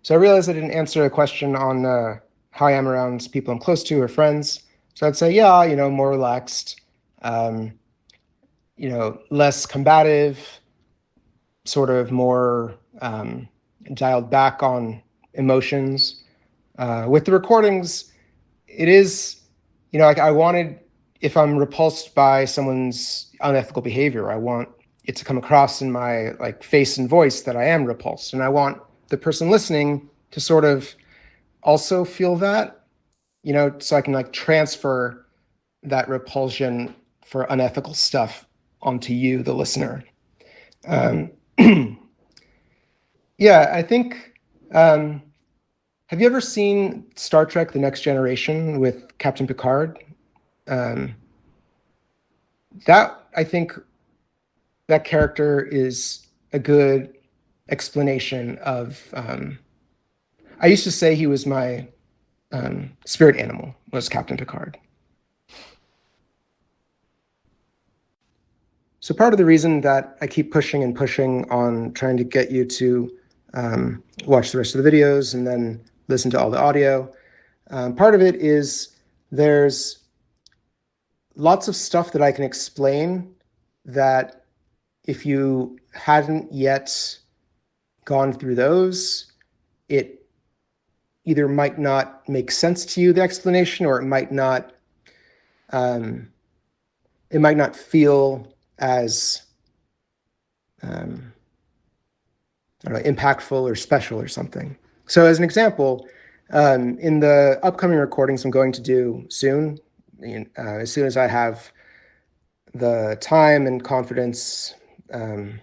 So I realized I didn't answer a question on how I am around people I'm close to or friends. So I'd say, yeah, more relaxed, um, less combative, sort of more dialed back on emotions. With the recordings, it is, I wanted, if I'm repulsed by someone's unethical behavior, I want it to come across in my like face and voice that I am repulsed, and I want the person listening to sort of also feel that, so I can like transfer that repulsion for unethical stuff onto you, the listener. Um, yeah, I think. Um, have you ever seen Star Trek: The Next Generation with Captain Picard? Um, that I think that character is a good explanation of. I used to say he was my spirit animal was Captain Picard. So part of the reason that I keep pushing and pushing on trying to get you to watch the rest of the videos and then listen to all the audio, part of it is there's lots of stuff that I can explain that if you hadn't yet gone through those, it either might not make sense to you, the explanation, or um, it might not feel as um, I don't know, impactful or special or something. So as an example, in the upcoming recordings I'm going to do soon, as soon as I have the time and confidence, um,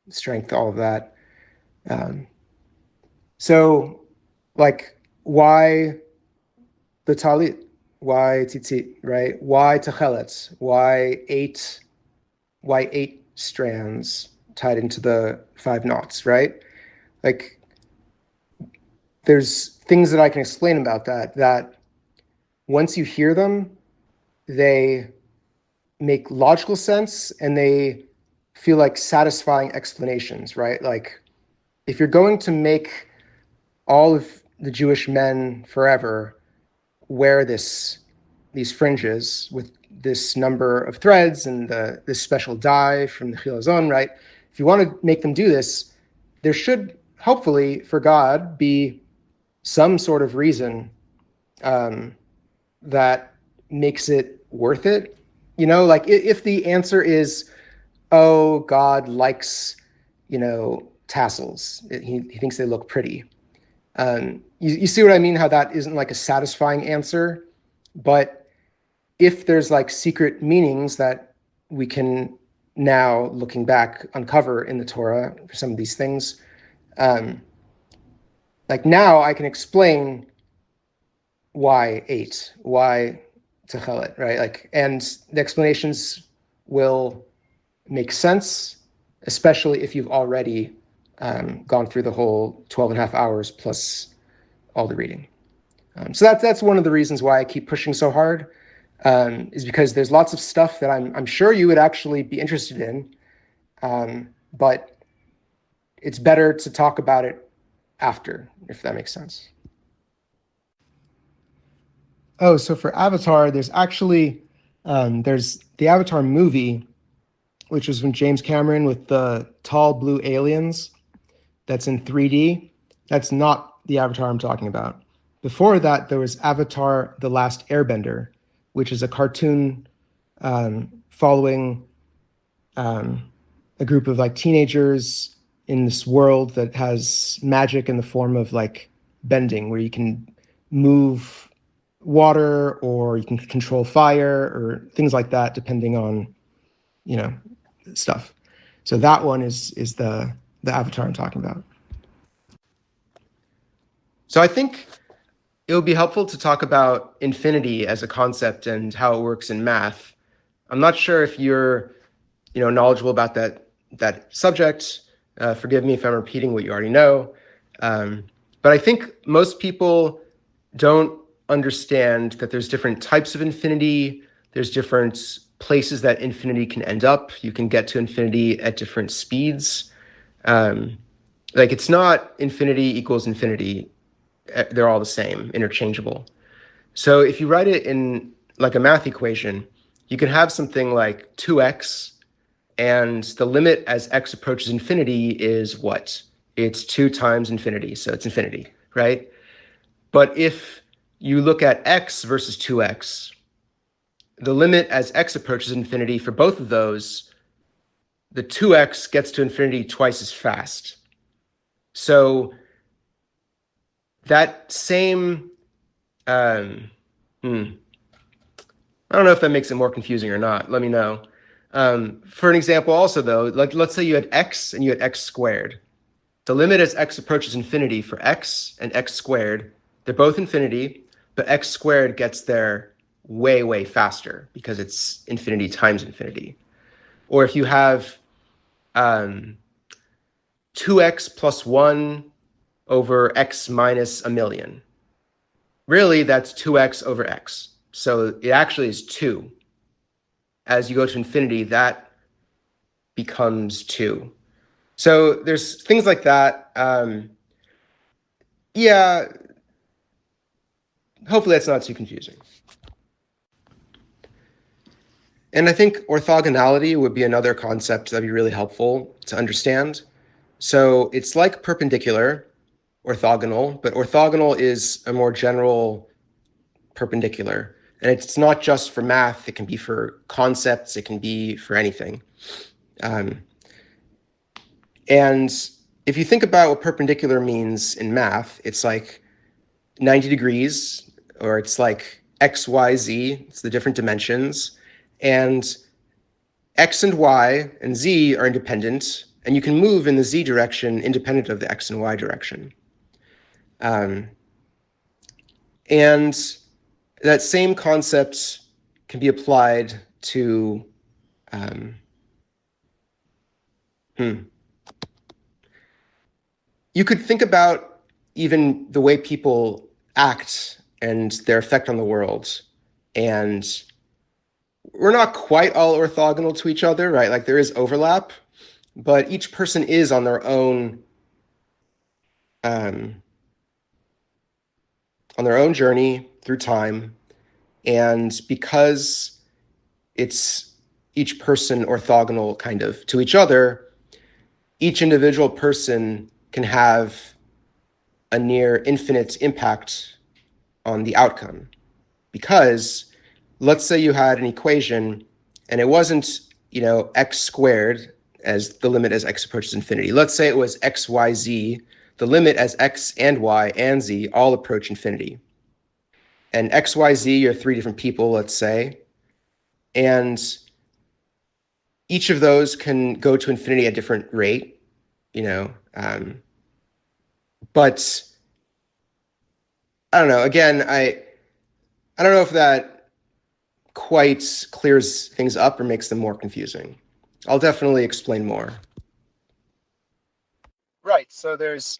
strength, all of that. Um, so, like, why the talit? Why tzitzit? Right? Why techelet? Why eight strands tied into the 5 knots? Right? Like, there's things that I can explain about that once you hear them, they make logical sense and they feel like satisfying explanations, right? Like if you're going to make all of the Jewish men forever wear these fringes with this number of threads and this special dye from the Chilazon, right? If you want to make them do this, there should hopefully for God be some sort of reason um, that makes it worth it. Like if the answer is, oh, God likes, tassels. He thinks they look pretty. You see what I mean? How that isn't like a satisfying answer, but if there's like secret meanings that we can now, looking back, uncover in the Torah for some of these things, um, like now I can explain why 8, why Techelet, right? Like, and the explanations will make sense, especially if you've already gone through the whole 12 and a half hours plus all the reading. So that's one of the reasons why I keep pushing so hard, is because there's lots of stuff that I'm sure you would actually be interested in, but it's better to talk about it after, if that makes sense. Oh, so for Avatar, there's the Avatar movie, which was from James Cameron with the tall blue aliens. That's in 3D. That's not the Avatar I'm talking about. Before that, there was Avatar: The Last Airbender, which is a cartoon following um, a group of like teenagers in this world that has magic in the form of like bending, where you can move water or you can control fire or things like that, depending on you know stuff. So that one is the Avatar I'm talking about. So I think it would be helpful to talk about infinity as a concept and how it works in math. I'm not sure if you're, knowledgeable about that subject. Forgive me if I'm repeating what you already know. But I think most people don't understand that there's different types of infinity. There's different places that infinity can end up. You can get to infinity at different speeds. Like it's not infinity equals infinity. They're all the same, interchangeable. So if you write it in like a math equation, you can have something like 2x, and the limit as x approaches infinity is what? It's 2 times infinity, so it's infinity, right? But if you look at x versus 2x, the limit as x approaches infinity for both of those, the 2x gets to infinity twice as fast. So that same, um, I don't know if that makes it more confusing or not. Let me know. For an example also, though, like let's say you had x and you had x squared. The limit as x approaches infinity for x and x squared, they're both infinity, but x squared gets there way, way faster because it's infinity times infinity. Or if you have 2x plus 1 over x minus a million, really that's 2x over x. So it actually is 2. As you go to infinity, that becomes 2. So there's things like that. Yeah, hopefully that's not too confusing. And I think orthogonality would be another concept that'd be really helpful to understand. So it's like perpendicular orthogonal, but orthogonal is a more general perpendicular. And it's not just for math, it can be for concepts, it can be for anything. And if you think about what perpendicular means in math, it's like 90 degrees, or it's like x, y, z, it's the different dimensions. And x and y and z are independent, and you can move in the z direction independent of the x and y direction. And that same concept can be applied to you could think about even the way people act and their effect on the world. And we're not quite all orthogonal to each other, right? Like there is overlap, but each person is on their own journey through time. And because it's each person orthogonal kind of to each other, each individual person can have a near infinite impact on the outcome. Because let's say you had an equation and it wasn't, x squared as the limit as x approaches infinity. Let's say it was x, y, z, the limit as x and y and z all approach infinity. And x, y, z are 3 different people, let's say. And each of those can go to infinity at a different rate, but I don't know. Again, I don't know if that quite clears things up or makes them more confusing. I'll definitely explain more. Right. So there's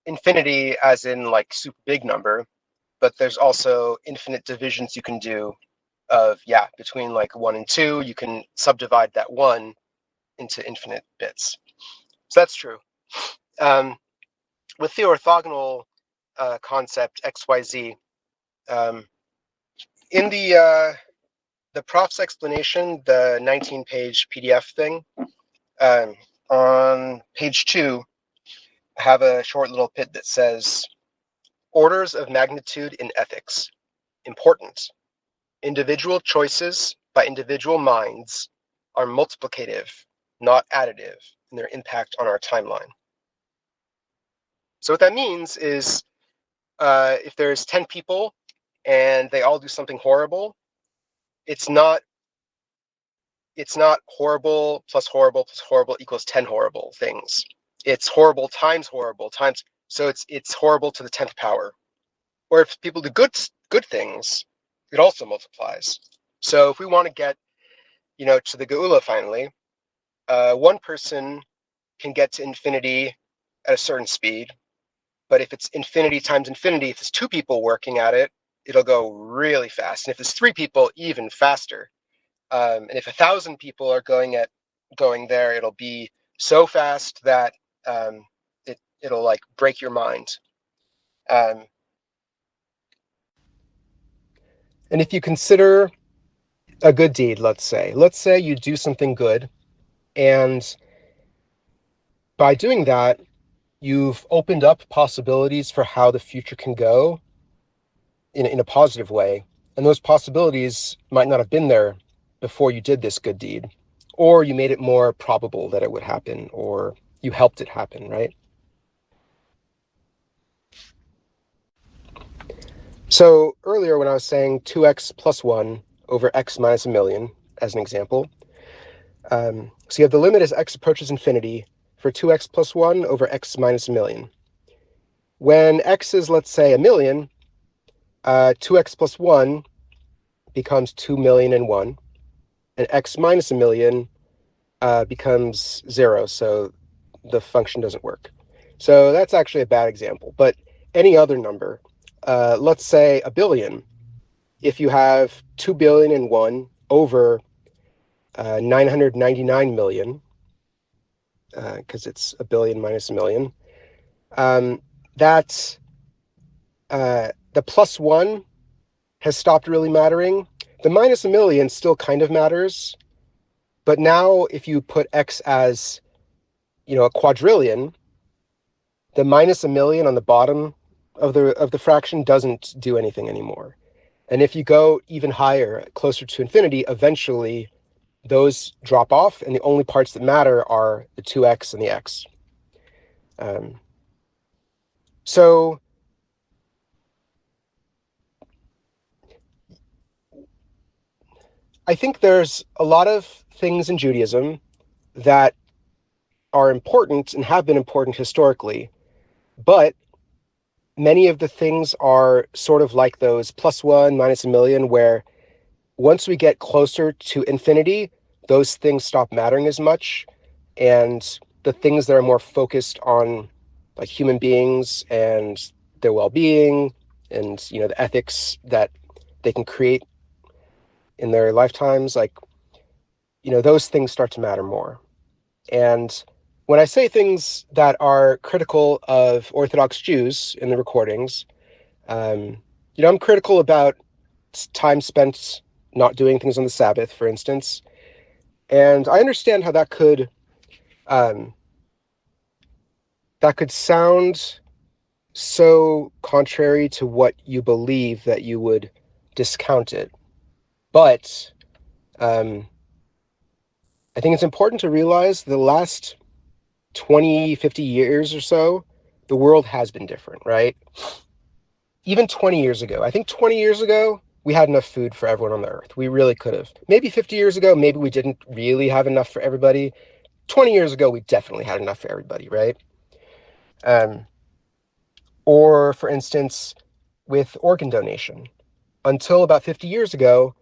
infinity as in like super big number, but there's also infinite divisions you can do of, between like 1 and 2, you can subdivide that 1 into infinite bits. So that's true. With the orthogonal concept XYZ, in the Profs explanation, the 19-page PDF thing, on page 2, I have a short little bit that says, orders of magnitude in ethics. Important. Individual choices by individual minds are multiplicative, not additive, in their impact on our timeline. So what that means is if there's 10 people and they all do something horrible, it's not horrible plus horrible plus horrible equals 10 horrible things. It's horrible times, so it's horrible to the 10th power. Or if people do good things, it also multiplies. So if we want to get, to the Geula finally, one person can get to infinity at a certain speed, but if it's infinity times infinity, if there's 2 people working at it, it'll go really fast. And if there's 3 people, even faster. And if 1,000 people are going there, it'll be so fast that it'll like break your mind. And if you consider a good deed, let's say you do something good, and by doing that, you've opened up possibilities for how the future can go in a positive way. And those possibilities might not have been there before you did this good deed, or you made it more probable that it would happen, or you helped it happen, right? So earlier when I was saying 2x plus 1 over x minus a million, as an example, so you have the limit as x approaches infinity for 2x plus 1 over x minus a million. When x is, let's say, a million, 2x plus 1 becomes 2,000,001, and x minus a million becomes 0, so the function doesn't work. So that's actually a bad example. But any other number, let's say a billion, if you have 2,000,001 over 999 million, because it's a billion minus a million, that's the plus 1 has stopped really mattering. The minus a million still kind of matters, but now if you put x as, a quadrillion, the minus a million on the bottom of the fraction doesn't do anything anymore. And if you go even higher, closer to infinity, eventually those drop off, and the only parts that matter are the 2x and the x. So I think there's a lot of things in Judaism that are important and have been important historically, but many of the things are sort of like those plus 1 minus a million, where once we get closer to infinity, those things stop mattering as much, and the things that are more focused on like human beings and their well-being and the ethics that they can create in their lifetimes, like those things start to matter more. And when I say things that are critical of Orthodox Jews in the recordings, I'm critical about time spent not doing things on the Sabbath, for instance. And I understand how that could sound so contrary to what you believe that you would discount it. But I think it's important to realize the last 20, 50 years or so, the world has been different, right? Even 20 years ago, I think 20 years ago, we had enough food for everyone on the earth. We really could have. Maybe 50 years ago, maybe we didn't really have enough for everybody. 20 years ago, we definitely had enough for everybody, right? Or, for instance, with organ donation. Until about 50 years ago,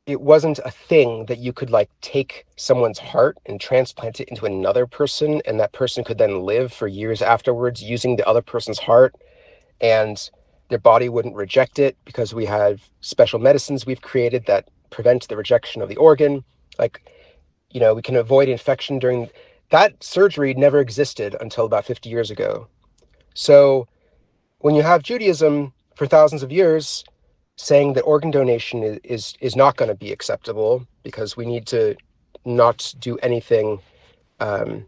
it wasn't a thing that you could like take someone's heart and transplant it into another person, and that person could then live for years afterwards using the other person's heart, and their body wouldn't reject it because we have special medicines we've created that prevent the rejection of the organ. Like, we can avoid infection during that. Surgery never existed until about 50 years ago. So when you have Judaism for thousands of years saying that organ donation is not going to be acceptable because we need to not do anything to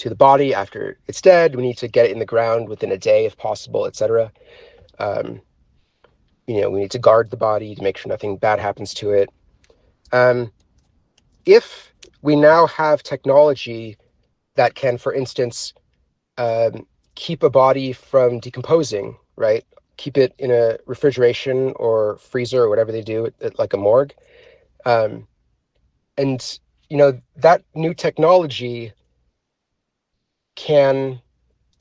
the body after it's dead, we need to get it in the ground within a day if possible, etc. We need to guard the body to make sure nothing bad happens to it. If we now have technology that can, for instance, keep a body from decomposing, right? Keep it in a refrigeration or freezer or whatever they do at like a morgue. And, that new technology can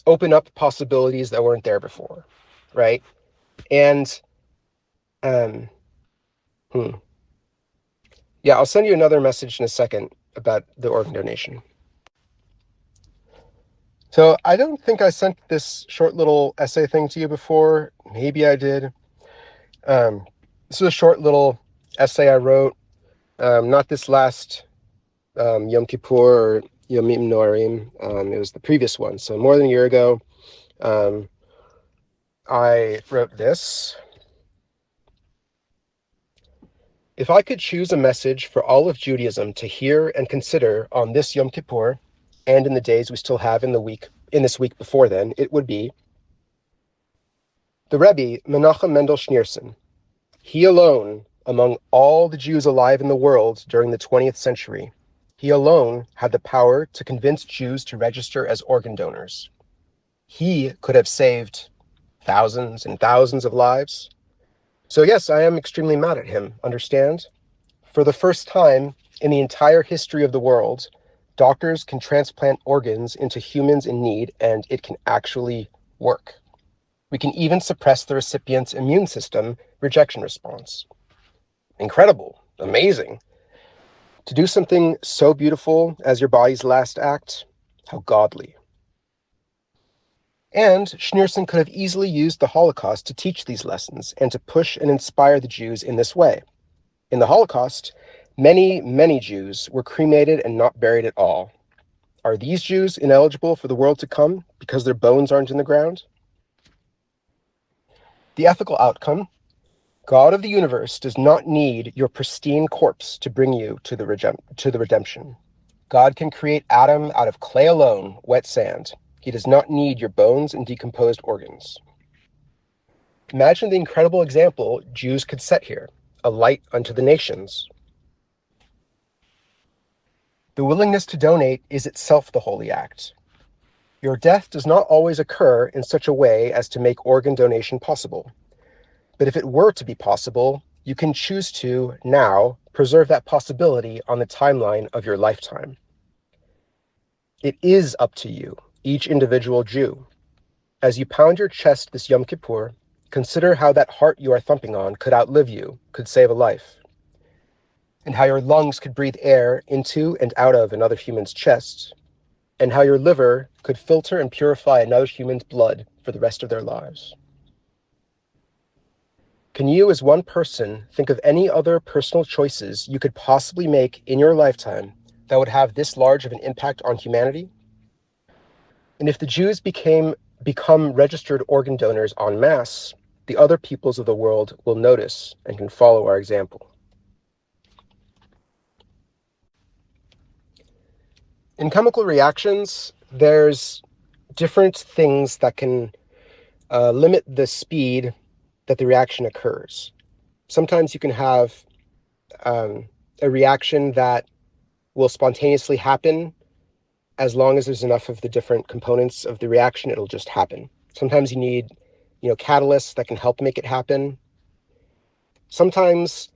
open up possibilities that weren't there before, right? And, yeah, I'll send you another message in a second about the organ donation. So I don't think I sent this short little essay thing to you before. Maybe I did. This is a short little essay I wrote, not this last Yom Kippur or Yomim Noarim. It was the previous one, so more than a year ago. Um, I wrote this. If I could choose a message for all of Judaism to hear and consider on this Yom Kippur, and in the days we still have in this week before then, it would be the Rebbe Menachem Mendel Schneerson. He alone, among all the Jews alive in the world during the 20th century, he alone had the power to convince Jews to register as organ donors. He could have saved thousands and thousands of lives. So yes, I am extremely mad at him, understand? For the first time in the entire history of the world, doctors can transplant organs into humans in need, and it can actually work. We can even suppress the recipient's immune system rejection response. Incredible, amazing. To do something so beautiful as your body's last act, how godly. And Schneerson could have easily used the Holocaust to teach these lessons and to push and inspire the Jews in this way. In the Holocaust, many, many Jews were cremated and not buried at all. Are these Jews ineligible for the world to come because their bones aren't in the ground? The ethical outcome: God of the universe does not need your pristine corpse to bring you to the redemption. God can create Adam out of clay alone, wet sand. He does not need your bones and decomposed organs. Imagine the incredible example Jews could set here, a light unto the nations. The willingness to donate is itself the holy act. Your death does not always occur in such a way as to make organ donation possible. But if it were to be possible, you can choose to, now, preserve that possibility on the timeline of your lifetime. It is up to you, each individual Jew. As you pound your chest this Yom Kippur, consider how that heart you are thumping on could outlive you, could save a life, and how your lungs could breathe air into and out of another human's chest, and how your liver could filter and purify another human's blood for the rest of their lives. Can you, as one person, think of any other personal choices you could possibly make in your lifetime that would have this large of an impact on humanity? And if the Jews become registered organ donors en masse, the other peoples of the world will notice and can follow our example. In chemical reactions, there's different things that can limit the speed that the reaction occurs. Sometimes you can have a reaction that will spontaneously happen. As long as there's enough of the different components of the reaction, it'll just happen. Sometimes you need, catalysts that can help make it happen. Sometimes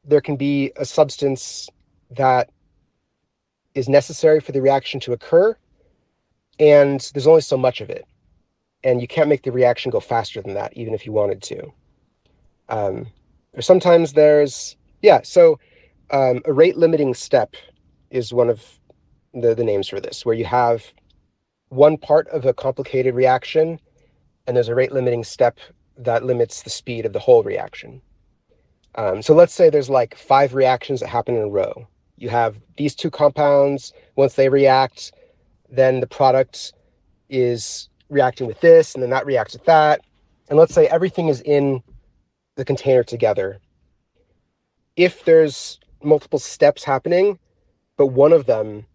there can be a substance that is necessary for the reaction to occur, and there's only so much of it. And you can't make the reaction go faster than that, even if you wanted to. Or sometimes there's, a rate-limiting step is one of the names for this, where you have one part of a complicated reaction, and there's a rate-limiting step that limits the speed of the whole reaction. So let's say there's like 5 reactions that happen in a row. You have these 2 compounds. Once they react, then the product is reacting with this, and then that reacts with that. And let's say everything is in the container together. If there's multiple steps happening, but one of them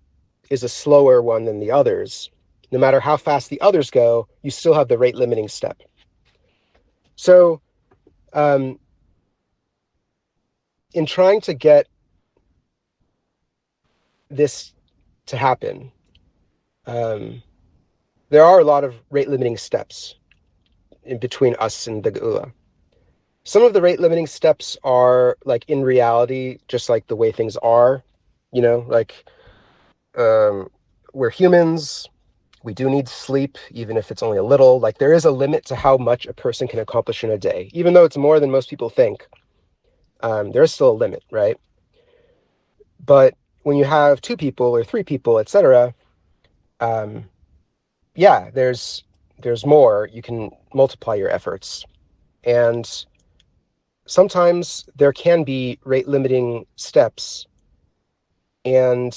is a slower one than the others, no matter how fast the others go, you still have the rate limiting step. So, in trying to get this to happen, there are a lot of rate limiting steps in between us and the Geula. Some of the rate limiting steps are like in reality, just like the way things are, we're humans. We do need sleep, even if it's only a little. Like, there is a limit to how much a person can accomplish in a day. Even though it's more than most people think, there is still a limit, right? But when you have 2 people or 3 people, etc., there's more. You can multiply your efforts. And sometimes there can be rate limiting steps. And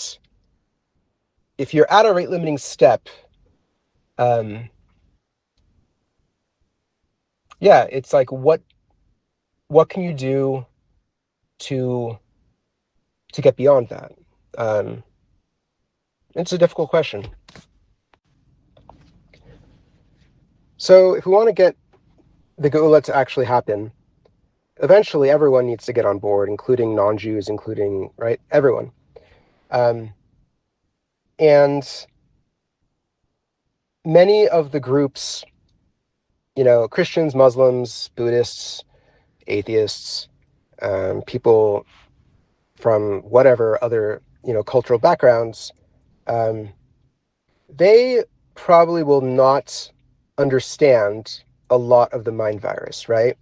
if you're at a rate limiting step, yeah, it's like what can you do to get beyond that? Um, it's a difficult question. So if we want to get the Geula to actually happen, eventually everyone needs to get on board, including non-Jews, including, right, everyone. Um, and many of the groups, Christians, Muslims, Buddhists, atheists, people from whatever other, cultural backgrounds, um, they probably will not understand a lot of the mind virus, right?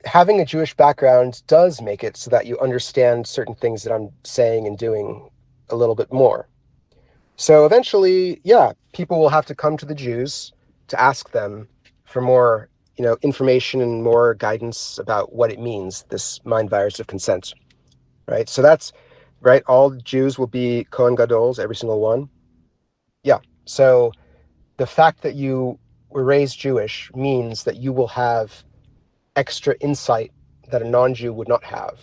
Having a Jewish background does make it so that you understand certain things that I'm saying and doing a little bit more. So eventually, yeah, people will have to come to the Jews to ask them for more, information and more guidance about what it means, this mind virus of consent, right? So that's right. All Jews will be Kohen Gadols, every single one. Yeah. So the fact that you were raised Jewish means that you will have extra insight that a non-Jew would not have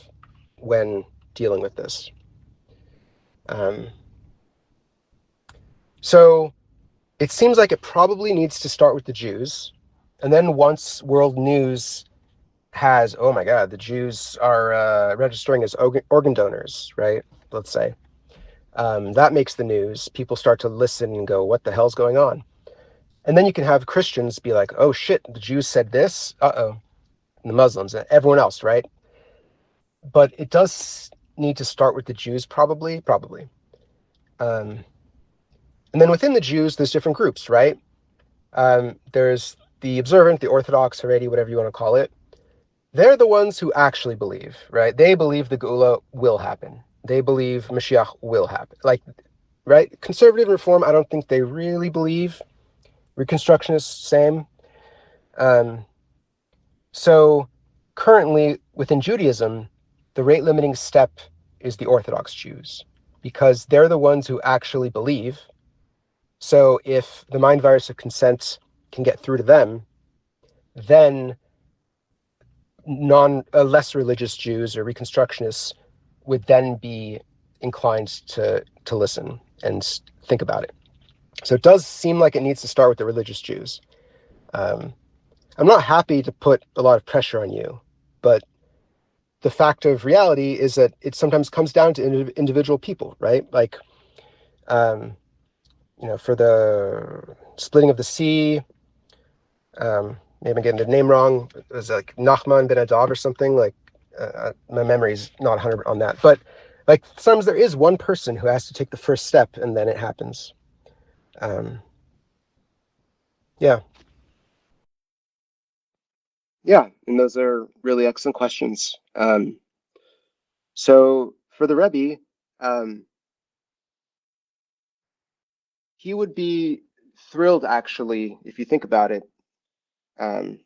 when dealing with this. Um, so it seems like it probably needs to start with the Jews. And then once world news has, oh my God, the Jews are registering as organ donors, right? Let's say. That makes the news. People start to listen and go, what the hell's going on? And then you can have Christians be like, oh shit, the Jews said this. Uh-oh. And the Muslims, and everyone else, right? But it does need to start with the Jews, probably. Um, and then within the Jews, there's different groups, right? There's the observant, the Orthodox, Haredi, whatever you want to call it. They're the ones who actually believe, right? They believe the Geula will happen. They believe Mashiach will happen. Like, right? Conservative Reform, I don't think they really believe. Reconstructionists, same. Um, so currently within Judaism, the rate limiting step is the Orthodox Jews because they're the ones who actually believe. So if the mind virus of consent can get through to them, then less religious Jews or Reconstructionists would then be inclined to listen and think about it. So it does seem like it needs to start with the religious Jews. Um, I'm not happy to put a lot of pressure on you, but the fact of reality is that it sometimes comes down to individual people, right? Like, um, for the splitting of the sea, maybe I'm getting the name wrong. It was like Nachman ben Adav or something. Like, my memory's not 100 on that, but like sometimes there is one person who has to take the first step, and then it happens. Um, yeah, yeah, and those are really excellent questions. So for the Rebbe, um, he would be thrilled, actually, if you think about it, um,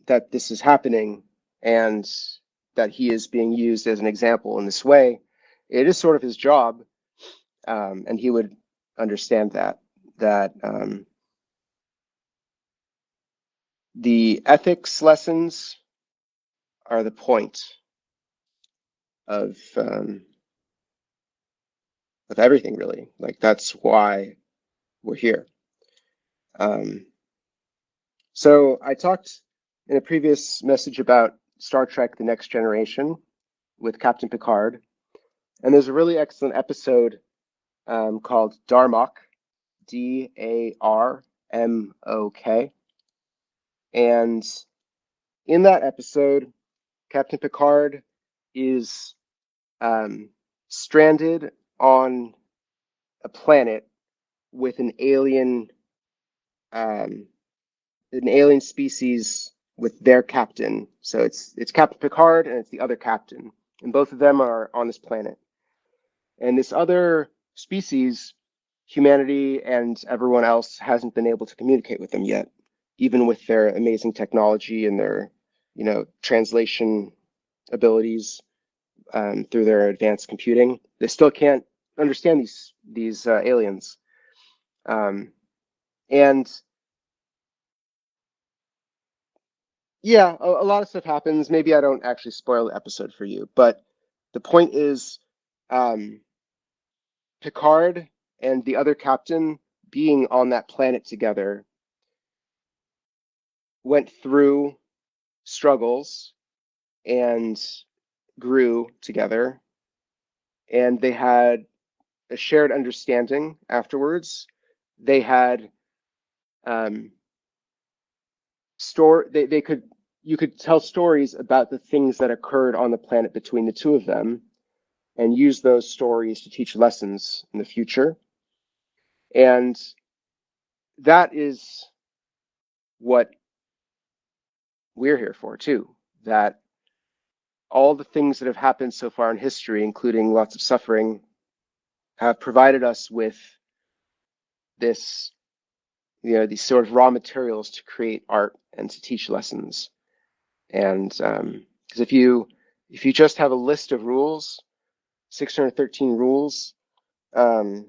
that this is happening and that he is being used as an example in this way. It is sort of his job, and he would understand that the ethics lessons are the point of everything, really. Like that's why we're here. Um, so I talked in a previous message about Star Trek: The Next Generation with Captain Picard, and there's a really excellent episode called Darmok, Darmok. And in that episode, Captain Picard is um, stranded on a planet with um, an alien species with their captain. So it's Captain Picard and it's the other captain, and both of them are on this planet. And this other species, humanity and everyone else hasn't been able to communicate with them yet, even with their amazing technology and their, translation abilities through their advanced computing. They still can't understand these aliens. Um, and Yeah, a lot of stuff happens. Maybe I don't actually spoil the episode for you, but the point is, um, Picard and the other captain being on that planet together went through struggles and grew together, and they had a shared understanding afterwards. They had um, they could you could tell stories about the things that occurred on the planet between the two of them and use those stories to teach lessons in the future. And that is what we're here for too. That all the things that have happened so far in history, including lots of suffering, have provided us with this, these sort of raw materials to create art and to teach lessons. And because if you just have a list of rules, 613 rules, um,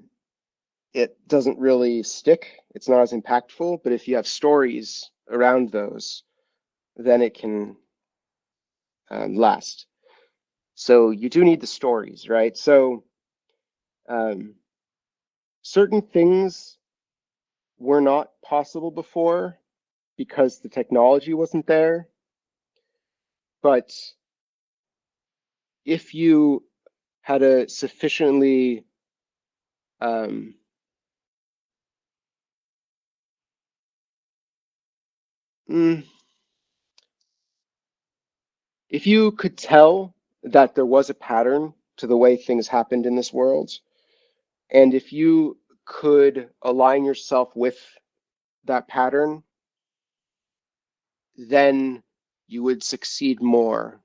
it doesn't really stick. It's not as impactful. But if you have stories around those, then it can last. So you do need the stories, right? So um, certain things were not possible before because the technology wasn't there. But if you had a sufficiently um, mm, if you could tell that there was a pattern to the way things happened in this world, and if you could align yourself with that pattern, then you would succeed more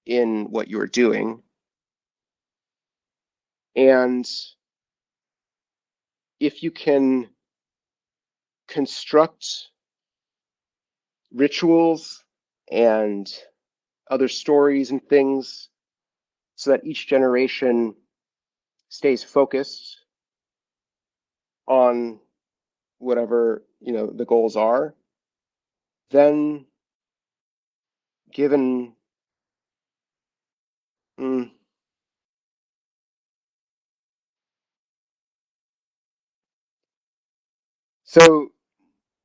in what you were doing. And if you can construct rituals and other stories and things so that each generation stays focused on whatever, the goals are, then given mm, so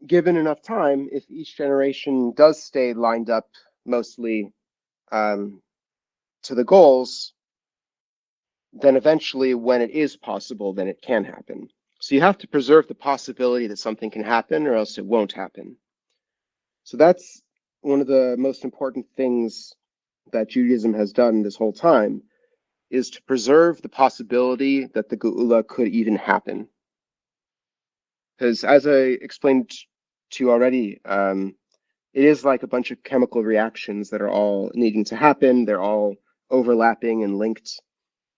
given enough time, if each generation does stay lined up mostly um, to the goals, then eventually, when it is possible, then it can happen. So you have to preserve the possibility that something can happen, or else it won't happen. So that's one of the most important things that Judaism has done this whole time, is to preserve the possibility that the Geula could even happen. Because as I explained to you already, it is like a bunch of chemical reactions that are all needing to happen. They're all overlapping and linked.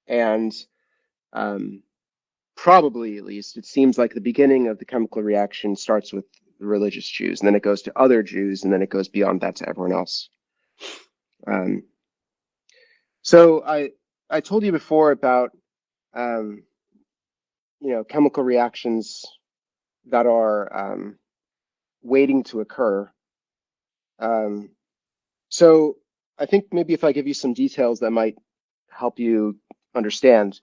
And um, probably, at least, it seems like the beginning of the chemical reaction starts with the religious Jews, and then it goes to other Jews, and then it goes beyond that to everyone else. Um, so I told you before about um, chemical reactions that are waiting to occur. Um, so I think maybe if I give you some details that might help you understand.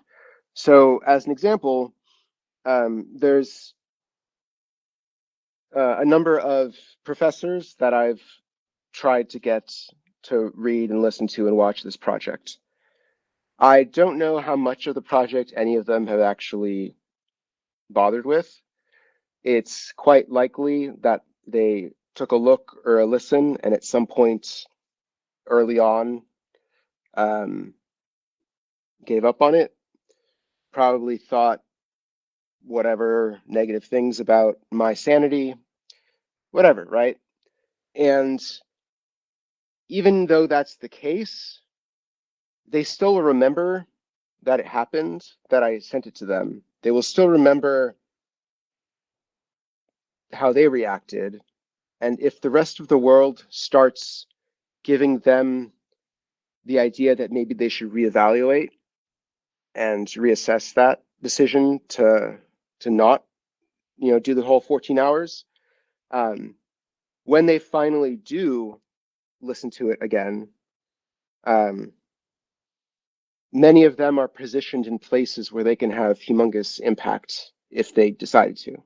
So as an example, there's a number of professors that I've tried to get to read and listen to and watch this project. I don't know how much of the project any of them have actually bothered with. It's quite likely that they took a look or a listen and at some point early on um, gave up on it, probably thought whatever negative things about my sanity, whatever, right? And even though that's the case, they still remember that it happened, that I sent it to them. They will still remember how they reacted. And if the rest of the world starts giving them the idea that maybe they should reevaluate and reassess that decision to not, do the whole 14 hours, um, when they finally do listen to it again, um, many of them are positioned in places where they can have humongous impact if they decided to.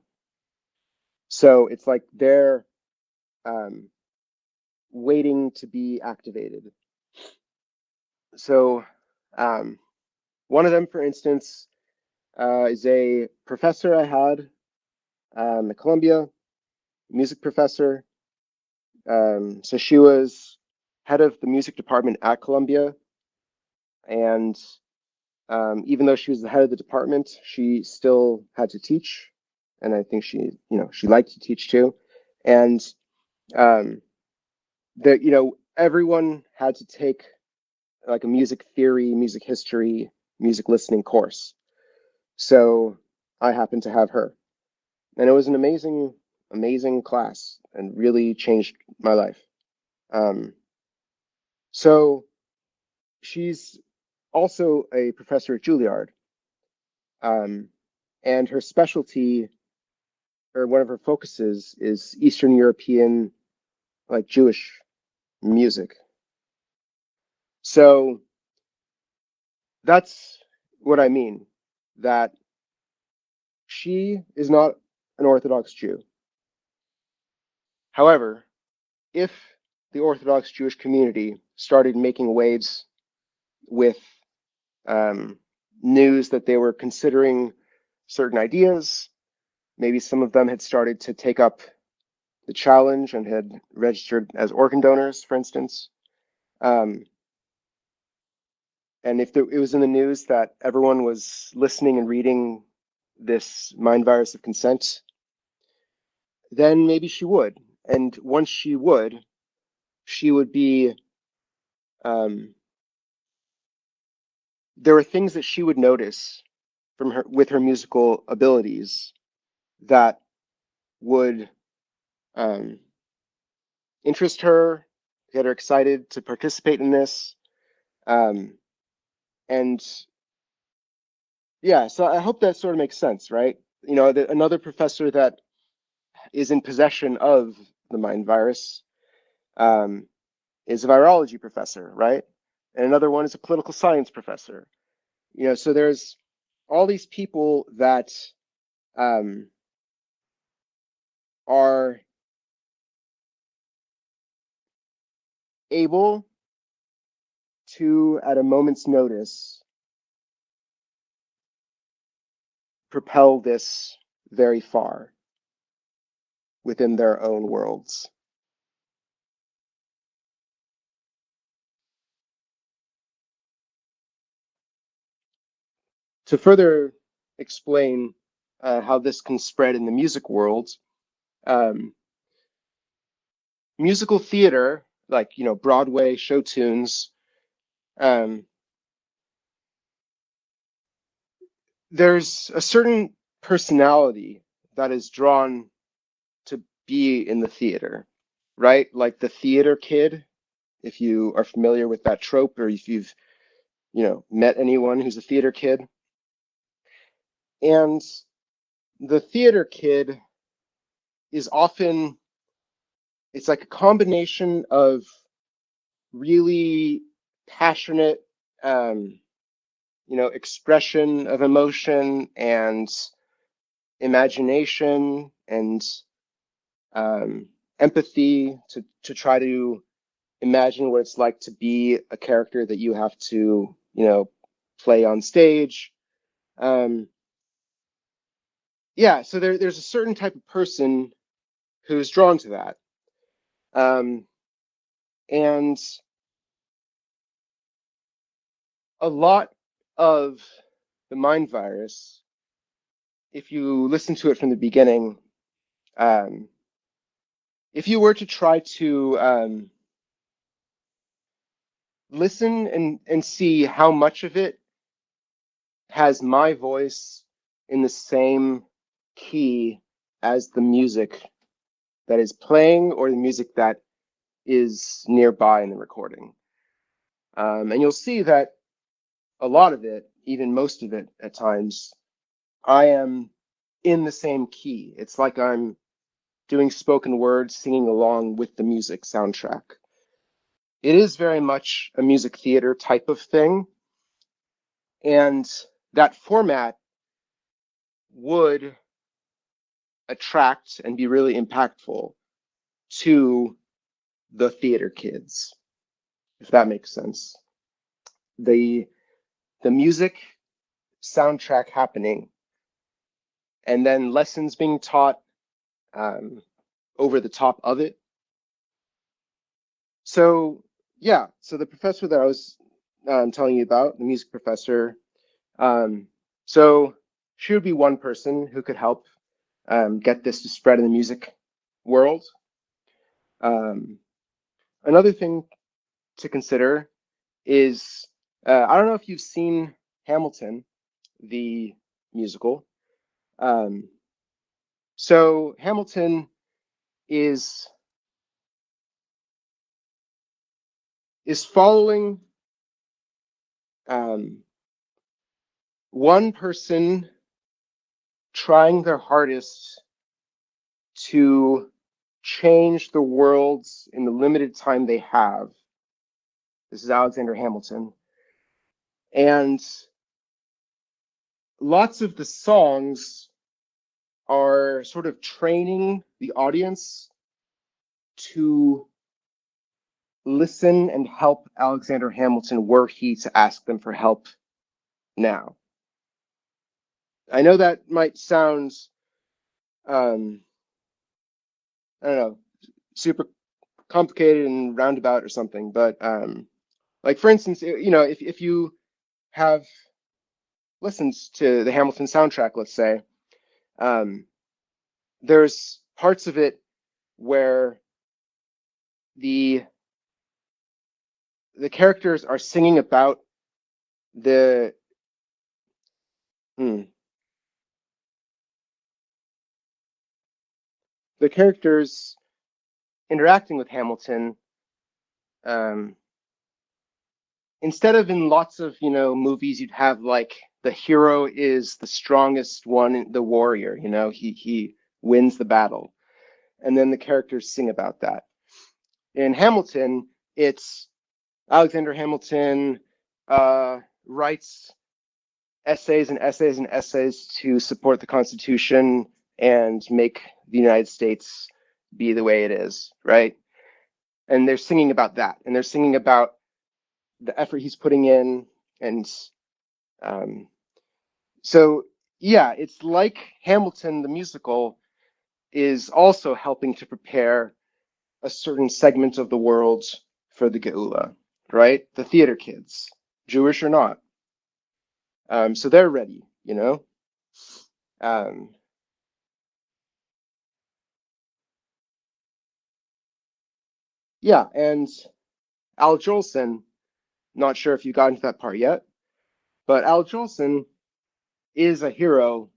So it's like they're um, waiting to be activated. So one of them, for instance, is a professor I had at Columbia, music professor. So she was head of the music department at Columbia, and even though she was the head of the department, she still had to teach, and I think she liked to teach too. And um, everyone had to take like a music theory, music history, music listening course. So I happened to have her, and it was an amazing, amazing class, and really changed my life. Um, so she's also a professor at Juilliard, um, and her specialty, or one of her focuses, is Eastern European, like Jewish music. So that's what I mean, that she is not an Orthodox Jew. However, if the Orthodox Jewish community started making waves with um, news that they were considering certain ideas, maybe some of them had started to take up the challenge and had registered as organ donors, for instance. Um, and if it was in the news that everyone was listening and reading this mind virus of consent, then maybe she would. And once she would be, um, there were things that she would notice from her with her musical abilities that would um, interest her, get her excited to participate in this. Um, and yeah, so I hope that sort of makes sense, right? Another professor that is in possession of the mind virus um, is a virology professor, right? And another one is a political science professor. So there's all these people that um, are able to, at a moment's notice, propel this very far within their own worlds. To further explain how this can spread in the music world, um, musical theater, like Broadway show tunes, um, there's a certain personality that is drawn to be in the theater, right? Like the theater kid, if you are familiar with that trope, or if you've met anyone who's a theater kid. And the theater kid is often, it's like a combination of really passionate, um, expression of emotion and imagination and um, empathy to try to imagine what it's like to be a character that you have to, play on stage. Um, yeah, so there's a certain type of person who's drawn to that. Um, and a lot of the mind virus, if you listen to it from the beginning, um, if you were to try to listen and see how much of it has my voice in the same key as the music that is playing or the music that is nearby in the recording. And you'll see that a lot of it, even most of it at times, I am in the same key. It's like I'm doing spoken word, singing along with the music soundtrack. It is very much a music theater type of thing, and that format would attract and be really impactful to the theater kids, if that makes sense. The music soundtrack happening, and then lessons being taught over the top of it. So yeah, so the professor that I was telling you about, the music professor, so she would be one person who could help get this to spread in the music world. Another thing to consider is I don't know if you've seen Hamilton, the musical. So Hamilton is following one person trying their hardest to change the world in the limited time they have. This is Alexander Hamilton. And lots of the songs are sort of training the audience to listen and help Alexander Hamilton were he to ask them for help now. I know that might sound, I don't know, super complicated and roundabout or something, but like for instance, if you have listened to the Hamilton soundtrack, let's say, there's parts of it where the characters are singing about the the characters interacting with Hamilton. Instead of in lots of movies, you'd have like the hero is the strongest one, the warrior. He wins the battle, and then the characters sing about that. In Hamilton, it's Alexander Hamilton writes essays and essays and essays to support the Constitution and make the United States be the way it is, right? And they're singing about that, and they're singing about the effort he's putting in, and so yeah, it's like Hamilton the musical is also helping to prepare a certain segment of the world for the Geula, right? The theater kids, Jewish or not. So they're ready, Yeah, and Al Jolson, not sure if you got into that part yet, but Al Jolson is a hero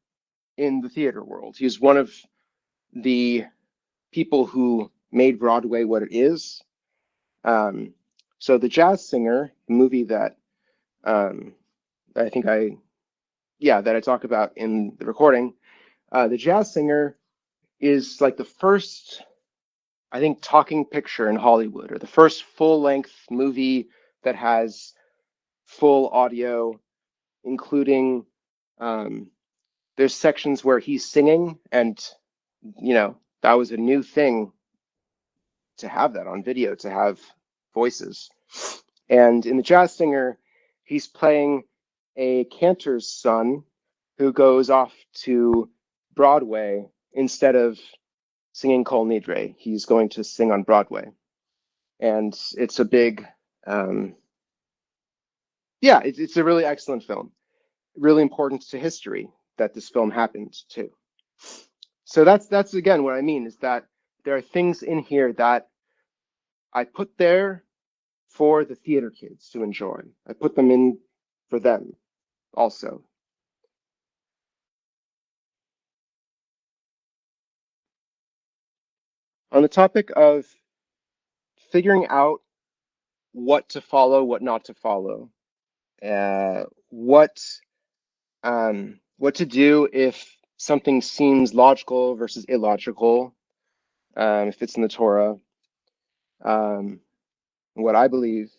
in the theater world. He's one of the people who made Broadway what it is. So The Jazz Singer, the movie that I think that I talk about in the recording, The Jazz Singer is like the first, I think, talking picture in Hollywood, or the first full-length movie that has full audio, including there's sections where he's singing, and that was a new thing to have that on video, to have voices. And in The Jazz Singer, he's playing a cantor's son who goes off to Broadway instead of singing Kol Nidre. He's going to sing on Broadway. And it's a big, it's a really excellent film. Really important to history that this film happened too. So that's again what I mean, is that there are things in here that I put there for the theater kids to enjoy. I put them in for them also. On the topic of figuring out what to follow, what not to follow, what to do if something seems logical versus illogical, if it's in the Torah, what I believe.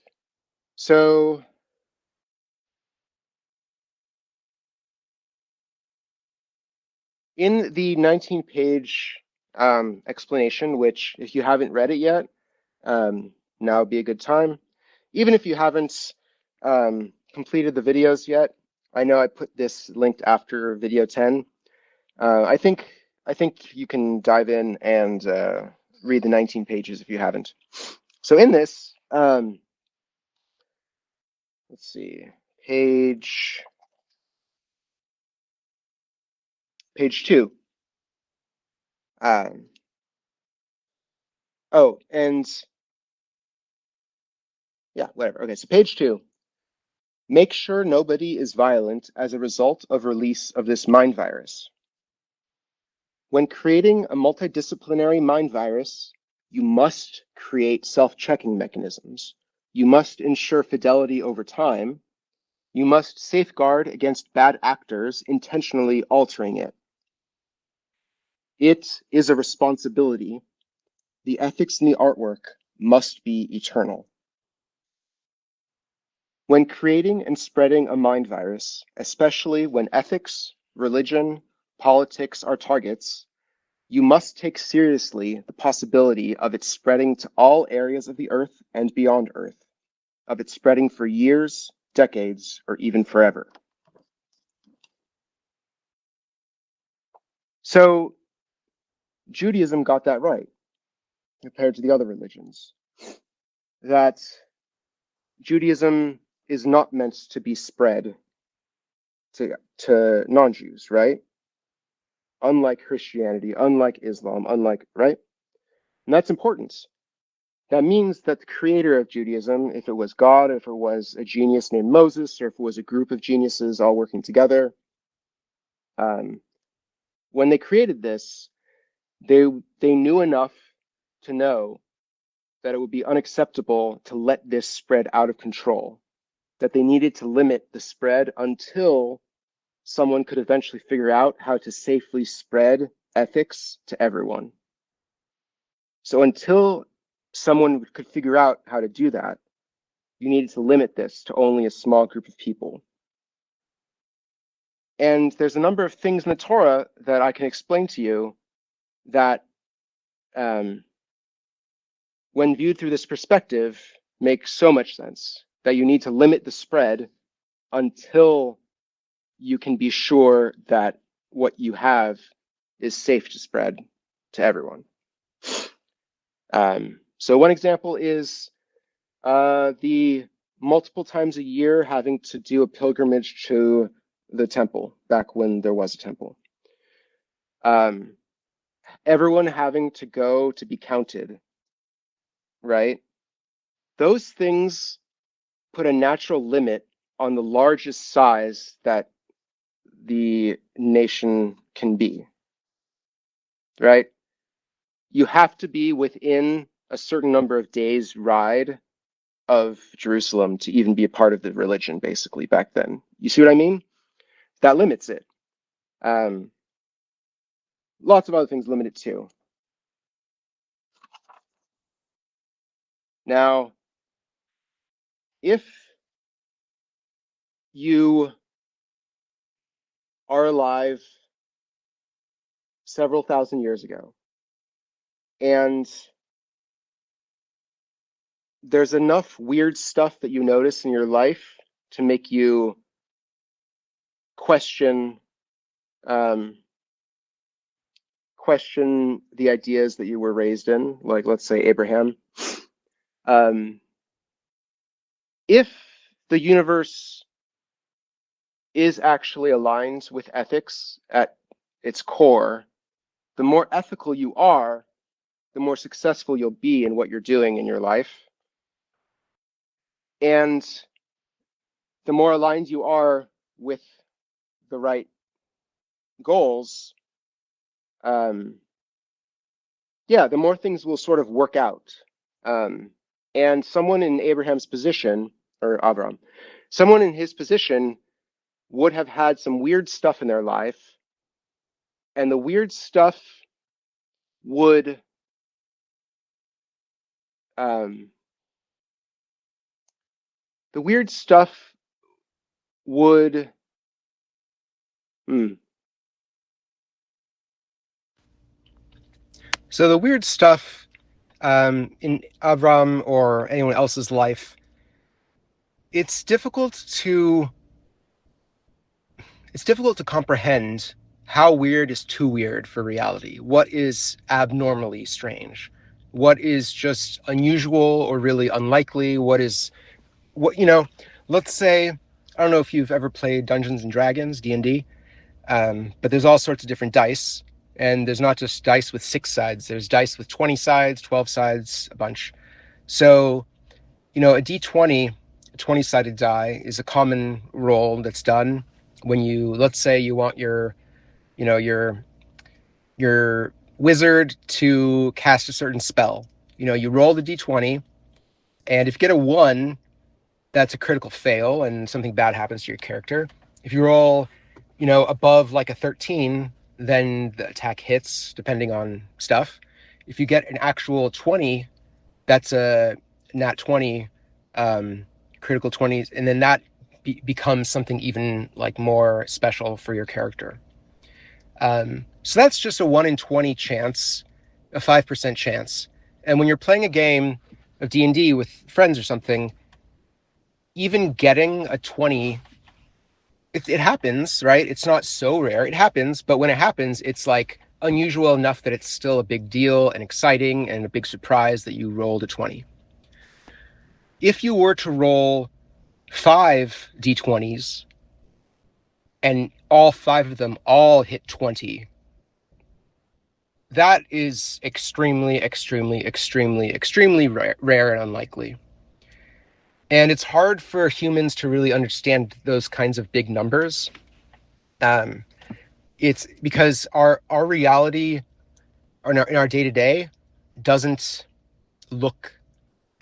So in the 19-page explanation, which if you haven't read it yet, now would be a good time. Even if you haven't completed the videos yet, I know I put this linked after video 10. I think you can dive in and read the 19 pages if you haven't. So in this, let's see, page 2. Oh, and yeah, whatever. Okay, so page 2. Make sure nobody is violent as a result of release of this mind virus. When creating a multidisciplinary mind virus, you must create self-checking mechanisms. You must ensure fidelity over time. You must safeguard against bad actors intentionally altering it. It is a responsibility. The ethics in the artwork must be eternal. When creating and spreading a mind virus, especially when ethics, religion, politics are targets, you must take seriously the possibility of it spreading to all areas of the earth and beyond earth, of it spreading for years, decades, or even forever. So Judaism got that right compared to the other religions, that Judaism is not meant to be spread to non-Jews, right? Unlike Christianity, unlike Islam, right? And that's important. That means that the creator of Judaism, if it was God, if it was a genius named Moses, or if it was a group of geniuses all working together, when they created this, they knew enough to know that it would be unacceptable to let this spread out of control, that they needed to limit the spread until someone could eventually figure out how to safely spread ethics to everyone. So until someone could figure out how to do that, you needed to limit this to only a small group of people. And there's a number of things in the Torah that I can explain to you that, when viewed through this perspective, make so much sense, that you need to limit the spread until you can be sure that what you have is safe to spread to everyone. So one example is the multiple times a year having to do a pilgrimage to the temple, back when there was a temple. Everyone having to go to be counted, right? Those things put a natural limit on the largest size that the nation can be, right? You have to be within a certain number of days' ride of Jerusalem to even be a part of the religion, basically, back then. You see what I mean? That limits it. Lots of other things limit it too. Now, if you are alive several thousand years ago, and there's enough weird stuff that you notice in your life to make you question the ideas that you were raised in, like let's say Abraham. If the universe is actually aligned with ethics at its core, the more ethical you are, the more successful you'll be in what you're doing in your life. And the more aligned you are with the right goals, the more things will sort of work out. And someone in Abraham's position, or Avram, someone in his position would have had some weird stuff in their life, and the weird stuff would Um, the weird stuff would, hmm, So the weird stuff in Avram or anyone else's life, it's difficult to it's difficult to comprehend how weird is too weird for reality. What is abnormally strange? What is just unusual or really unlikely? What let's say, I don't know if you've ever played Dungeons and Dragons, D&D, but there's all sorts of different dice. And there's not just dice with 6 sides, there's dice with 20 sides, 12 sides, a bunch. So, a d20, a 20-sided die, is a common roll that's done when let's say you want you know, your your wizard to cast a certain spell. You roll the d20, and if you get a 1, that's a critical fail and something bad happens to your character. If you roll, above like a 13, then the attack hits depending on stuff. If you get an actual 20, that's a nat 20, critical 20s, and then that becomes something even like more special for your character. So that's just a 1 in 20 chance, a 5% chance. And when you're playing a game of D&D with friends or something, even getting a 20, it happens, right? It's not so rare. It happens, but when it happens, it's like unusual enough that it's still a big deal and exciting and a big surprise that you rolled a 20. If you were to roll 5 d20s and all 5 of them all hit 20, that is extremely, extremely, extremely, extremely rare and unlikely. And it's hard for humans to really understand those kinds of big numbers. It's because our reality in our day-to-day doesn't look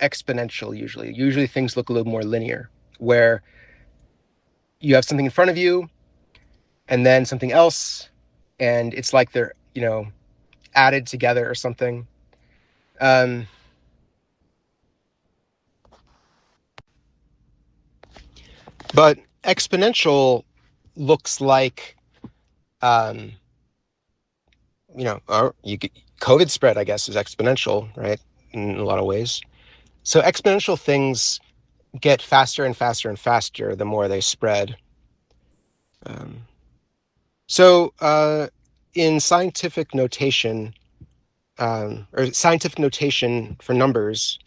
exponential usually. Usually things look a little more linear, where you have something in front of you and then something else, and it's like they're, added together or something. Um, but exponential looks like, um, or COVID spread, I guess, is exponential, right? In a lot of ways. So exponential things get faster and faster and faster the more they spread. Um, so in scientific notation, or scientific notation for numbers,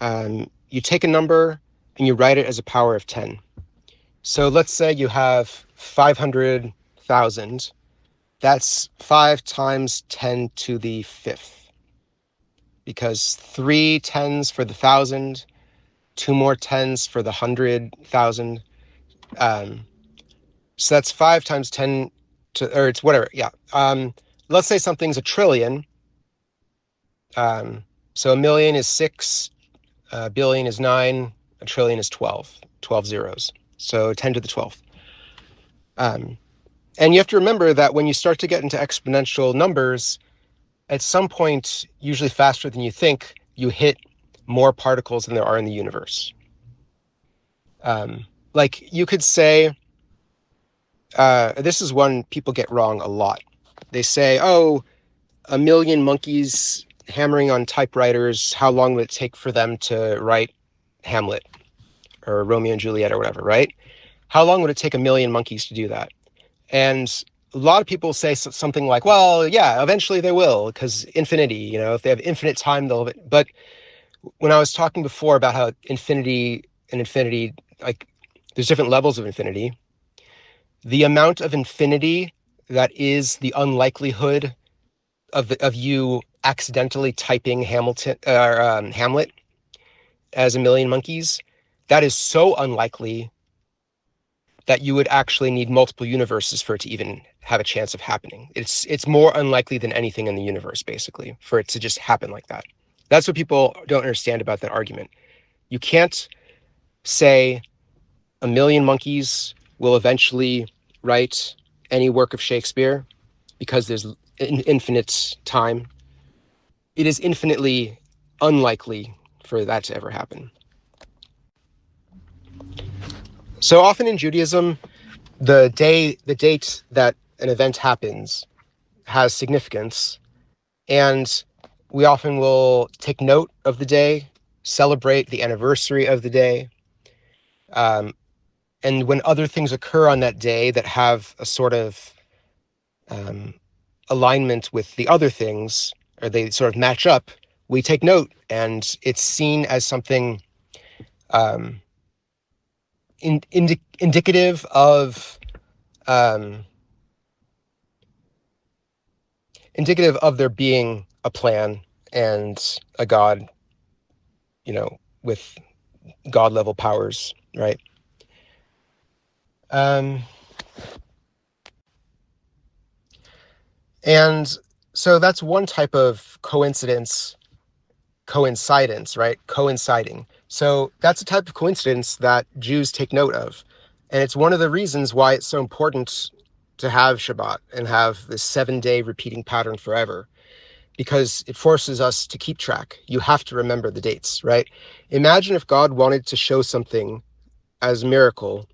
you take a number and you write it as a power of 10. So let's say you have 500,000. That's 5 times 10 to the 5th, because 3 tens for the 1,000, 2 more tens for the 100,000. So that's 5 times 10 or it's whatever. Yeah. Let's say something's a trillion. So a million is 6, a billion is 9, a trillion is 12 zeros. So 10 to the 12th. And you have to remember that when you start to get into exponential numbers, at some point, usually faster than you think, you hit more particles than there are in the universe. Like you could say, this is one people get wrong a lot. They say, oh, a million monkeys hammering on typewriters, how long would it take for them to write Hamlet or Romeo and Juliet or whatever, right? How long would it take a million monkeys to do that? And a lot of people say something like, well, yeah, eventually they will, because infinity, if they have infinite time, they'll. But when I was talking before about how infinity, like there's different levels of infinity, the amount of infinity that is the unlikelihood of you accidentally typing Hamlet as a million monkeys, that is so unlikely that you would actually need multiple universes for it to even have a chance of happening. It's more unlikely than anything in the universe, basically, for it to just happen like that. That's what people don't understand about that argument. You can't say a million monkeys will eventually write any work of Shakespeare because there's infinite time. It is infinitely unlikely for that to ever happen. So often in Judaism, the date that an event happens has significance, and we often will take note of the day, celebrate the anniversary of the day, and when other things occur on that day that have a sort of alignment with the other things, or they sort of match up, we take note, and it's seen as something indicative of there being a plan and a God, with God level powers, right? And so that's one type of coincidence, right? Coinciding. So that's a type of coincidence that Jews take note of. And it's one of the reasons why it's so important to have Shabbat and have this 7-day repeating pattern forever, because it forces us to keep track. You have to remember the dates, right? Imagine if God wanted to show something as a miracle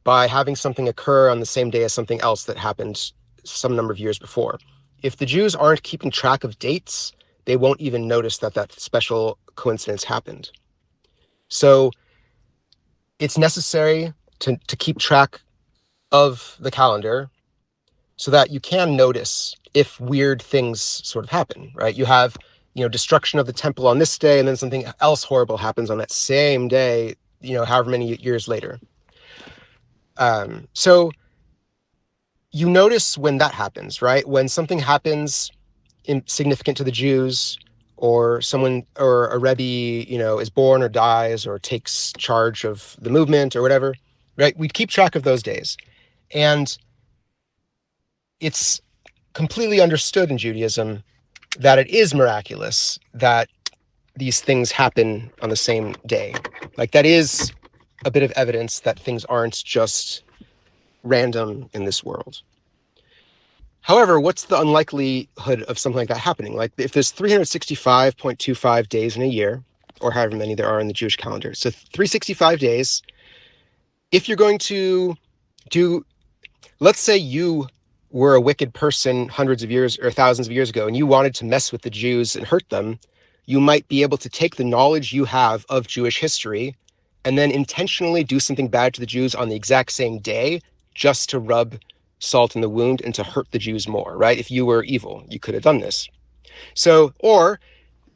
by having something occur on the same day as something else that happened some number of years before. If the Jews aren't keeping track of dates, they won't even notice that special coincidence happened. So it's necessary to keep track of the calendar so that you can notice if weird things sort of happen, right? You have, destruction of the temple on this day, and then something else horrible happens on that same day, however many years later. So you notice when that happens, right? When something happens significant to the Jews, or someone or a Rebbe, is born or dies or takes charge of the movement or whatever, right? We keep track of those days. And it's completely understood in Judaism that it is miraculous that these things happen on the same day. Like, that is a bit of evidence that things aren't just random in this world. However, what's the unlikelihood of something like that happening? Like, if there's 365.25 days in a year, or however many there are in the Jewish calendar, so 365 days, if you're going to let's say you were a wicked person hundreds of years or thousands of years ago, and you wanted to mess with the Jews and hurt them, you might be able to take the knowledge you have of Jewish history and then intentionally do something bad to the Jews on the exact same day, just to rub salt in the wound and to hurt the Jews more, right? If you were evil, you could have done this. So, or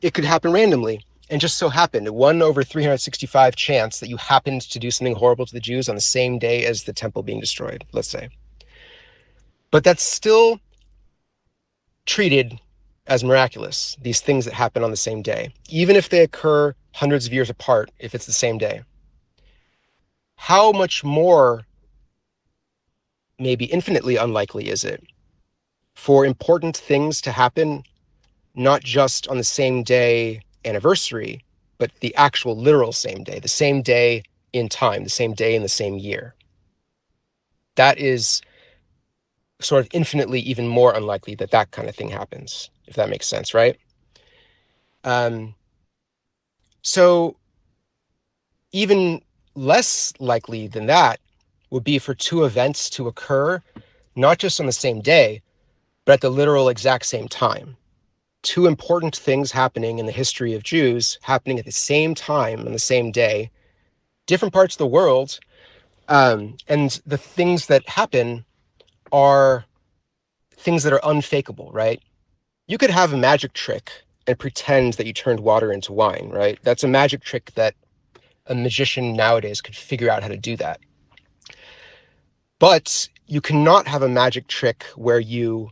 it could happen randomly. And just so happened, 1 over 365 chance that you happened to do something horrible to the Jews on the same day as the temple being destroyed, let's say. But that's still treated as miraculous, these things that happen on the same day, even if they occur hundreds of years apart, if it's the same day. How much more, maybe infinitely unlikely, is it for important things to happen not just on the same day anniversary, but the actual literal same day, the same day in time, the same day in the same year? That is sort of infinitely even more unlikely that kind of thing happens, if that makes sense, right? So even less likely than that would be for two events to occur, not just on the same day, but at the literal exact same time. Two important things happening in the history of Jews, happening at the same time on the same day, different parts of the world, and the things that happen are things that are unfakeable, right? You could have a magic trick and pretend that you turned water into wine, right? That's a magic trick that a magician nowadays could figure out how to do that. But you cannot have a magic trick where you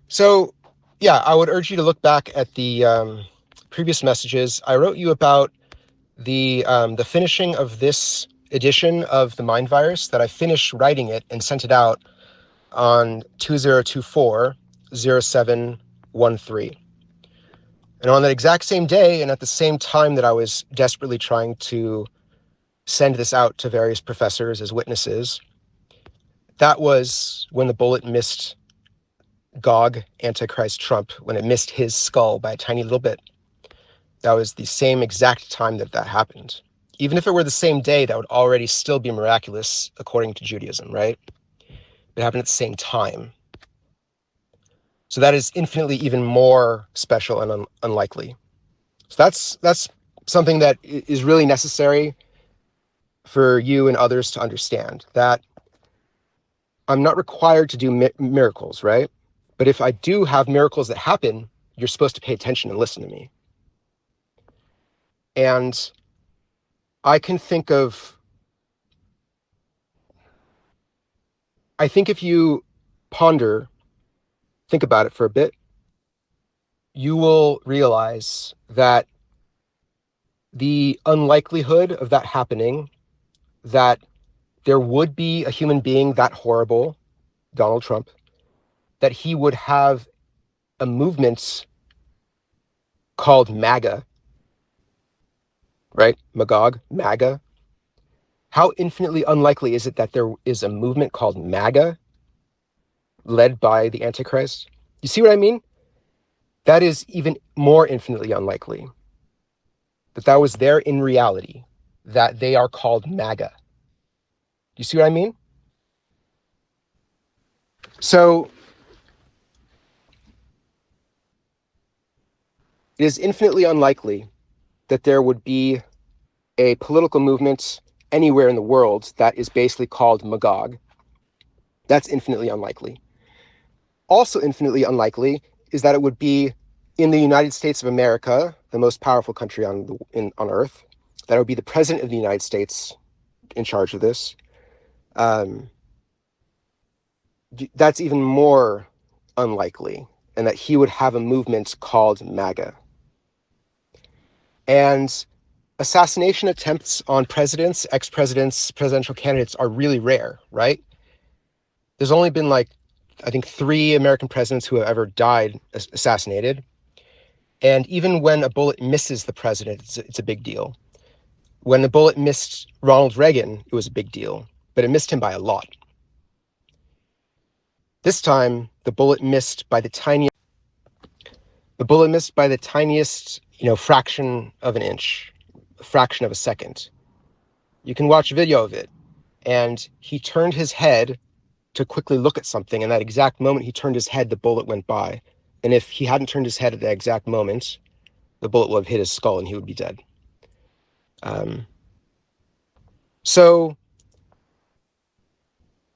so yeah, I would urge you to look back at the previous messages. I wrote you about the finishing of this edition of the Mind Virus, that I finished writing it and sent it out on 2024-0713. And on that exact same day, and at the same time that I was desperately trying to send this out to various professors as witnesses, that was when the bullet missed Gog, Antichrist Trump, when it missed his skull by a tiny little bit, that was the same exact time that that happened. Even if it were the same day, that would already still be miraculous according to Judaism, right? It happened at the same time. So that is infinitely even more special and unlikely. So that's something that is really necessary for you and others to understand, that I'm not required to do miracles, right? But if I do have miracles that happen, you're supposed to pay attention and listen to me. And I can think of, I think if you think about it for a bit, you will realize that the unlikelihood of that happening, that there would be a human being that horrible, Donald Trump, that he would have a movement called MAGA, right? Magog, MAGA. How infinitely unlikely is it that there is a movement called MAGA led by the Antichrist? You see what I mean? That is even more infinitely unlikely. That was there in reality, that they are called MAGA. You see what I mean? So it is infinitely unlikely that there would be a political movement anywhere in the world that is basically called Magog. That's infinitely unlikely. Also infinitely unlikely is that it would be in the United States of America, the most powerful country on Earth, that it would be the president of the United States in charge of this. That's even more unlikely, and that he would have a movement called MAGA. And assassination attempts on presidents, ex-presidents, presidential candidates are really rare, right? There's only been I think 3 American presidents who have ever died assassinated. And even when a bullet misses the president, it's a big deal. When the bullet missed Ronald Reagan, it was a big deal, but it missed him by a lot. This time, the bullet missed by the tiniest, fraction of an inch, a fraction of a second. You can watch a video of it. And he turned his head to quickly look at something. And that exact moment he turned his head, the bullet went by. And if he hadn't turned his head at that exact moment, the bullet would have hit his skull and he would be dead. So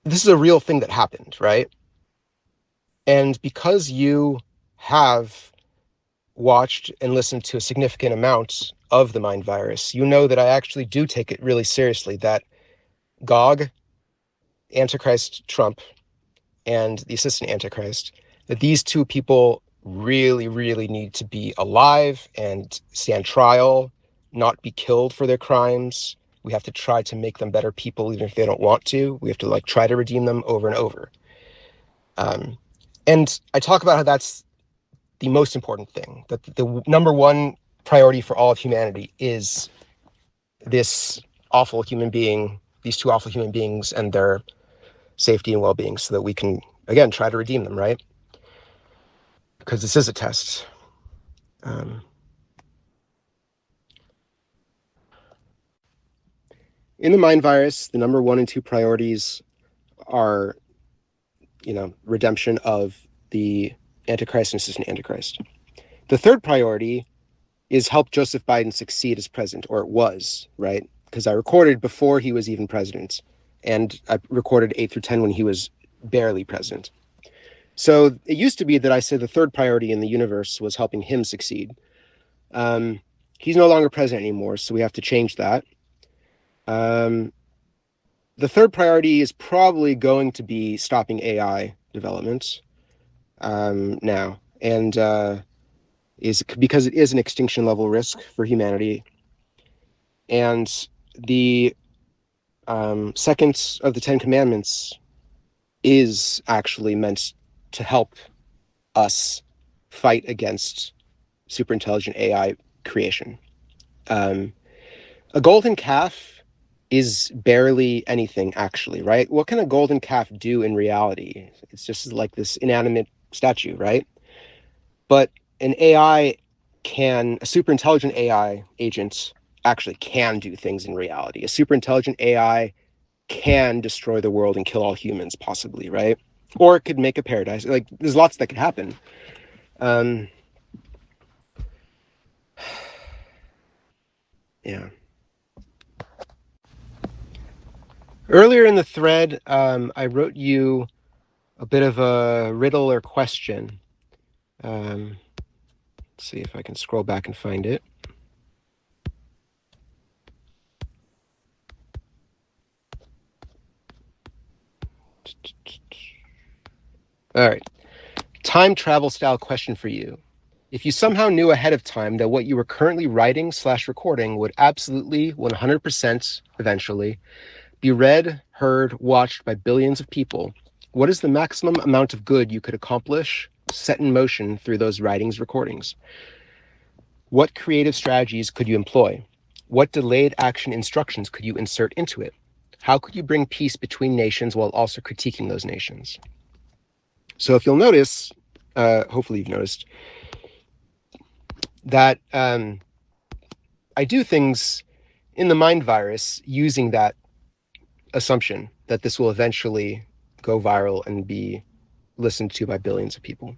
this is a real thing that happened, right? And because you have watched and listened to a significant amount of the mind virus, you know that I actually do take it really seriously, that Gog, Antichrist Trump, and the assistant Antichrist, that these 2 people really, really need to be alive and stand trial, not be killed for their crimes. We have to try to make them better people, even if they don't want to. We have to try to redeem them over and over. And I talk about how that's the most important thing, that the number one priority for all of humanity is this awful human being, these 2 awful human beings and their safety and well-being, so that we can, again, try to redeem them, right? Because this is a test. In the mind virus, the number 1 and 2 priorities are, redemption of the Antichrist and assistant Antichrist. The third priority is help Joseph Biden succeed as president, or it was, right? Because I recorded before he was even president, and I recorded 8 through 10 when he was barely president. So it used to be that I said the third priority in the universe was helping him succeed. He's no longer president anymore, so we have to change that. The third priority is probably going to be stopping AI development now, and is because it is an extinction level risk for humanity. And the second of the 10 commandments is actually meant to help us fight against superintelligent AI creation. A golden calf is barely anything, actually, right? What can a golden calf do in reality? It's just like this inanimate statue, right? But a super intelligent AI agent actually can do things in reality. A super intelligent AI can destroy the world and kill all humans, possibly, right? Or it could make a paradise. Like, there's lots that could happen. Yeah. Earlier in the thread, I wrote you a bit of a riddle or question. Let's see if I can scroll back and find it. All right. Time travel style question for you. If you somehow knew ahead of time that what you were currently writing/recording would absolutely 100% eventually be read, heard, watched by billions of people, what is the maximum amount of good you could accomplish, set in motion through those writings, recordings? What creative strategies could you employ? What delayed action instructions could you insert into it? How could you bring peace between nations while also critiquing those nations? So if you'll notice, hopefully you've noticed, that I do things in the mind virus using that assumption that this will eventually go viral and be listened to by billions of people.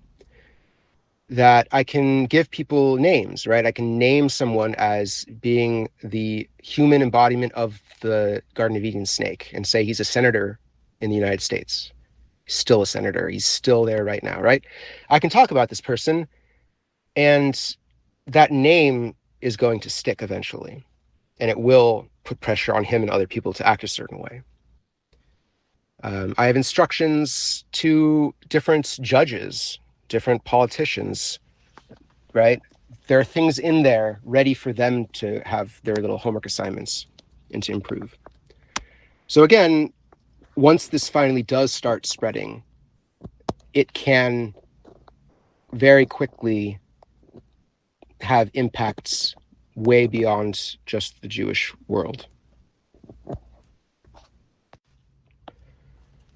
That I can give people names, right? I can name someone as being the human embodiment of the Garden of Eden snake and say he's a senator in the United States. He's still a senator. He's still there right now, right? I can talk about this person, and that name is going to stick eventually, and it will put pressure on him and other people to act a certain way. I have instructions to different judges, different politicians, right? There are things in there ready for them to have their little homework assignments and to improve. So again, once this finally does start spreading, it can very quickly have impacts way beyond just the Jewish world.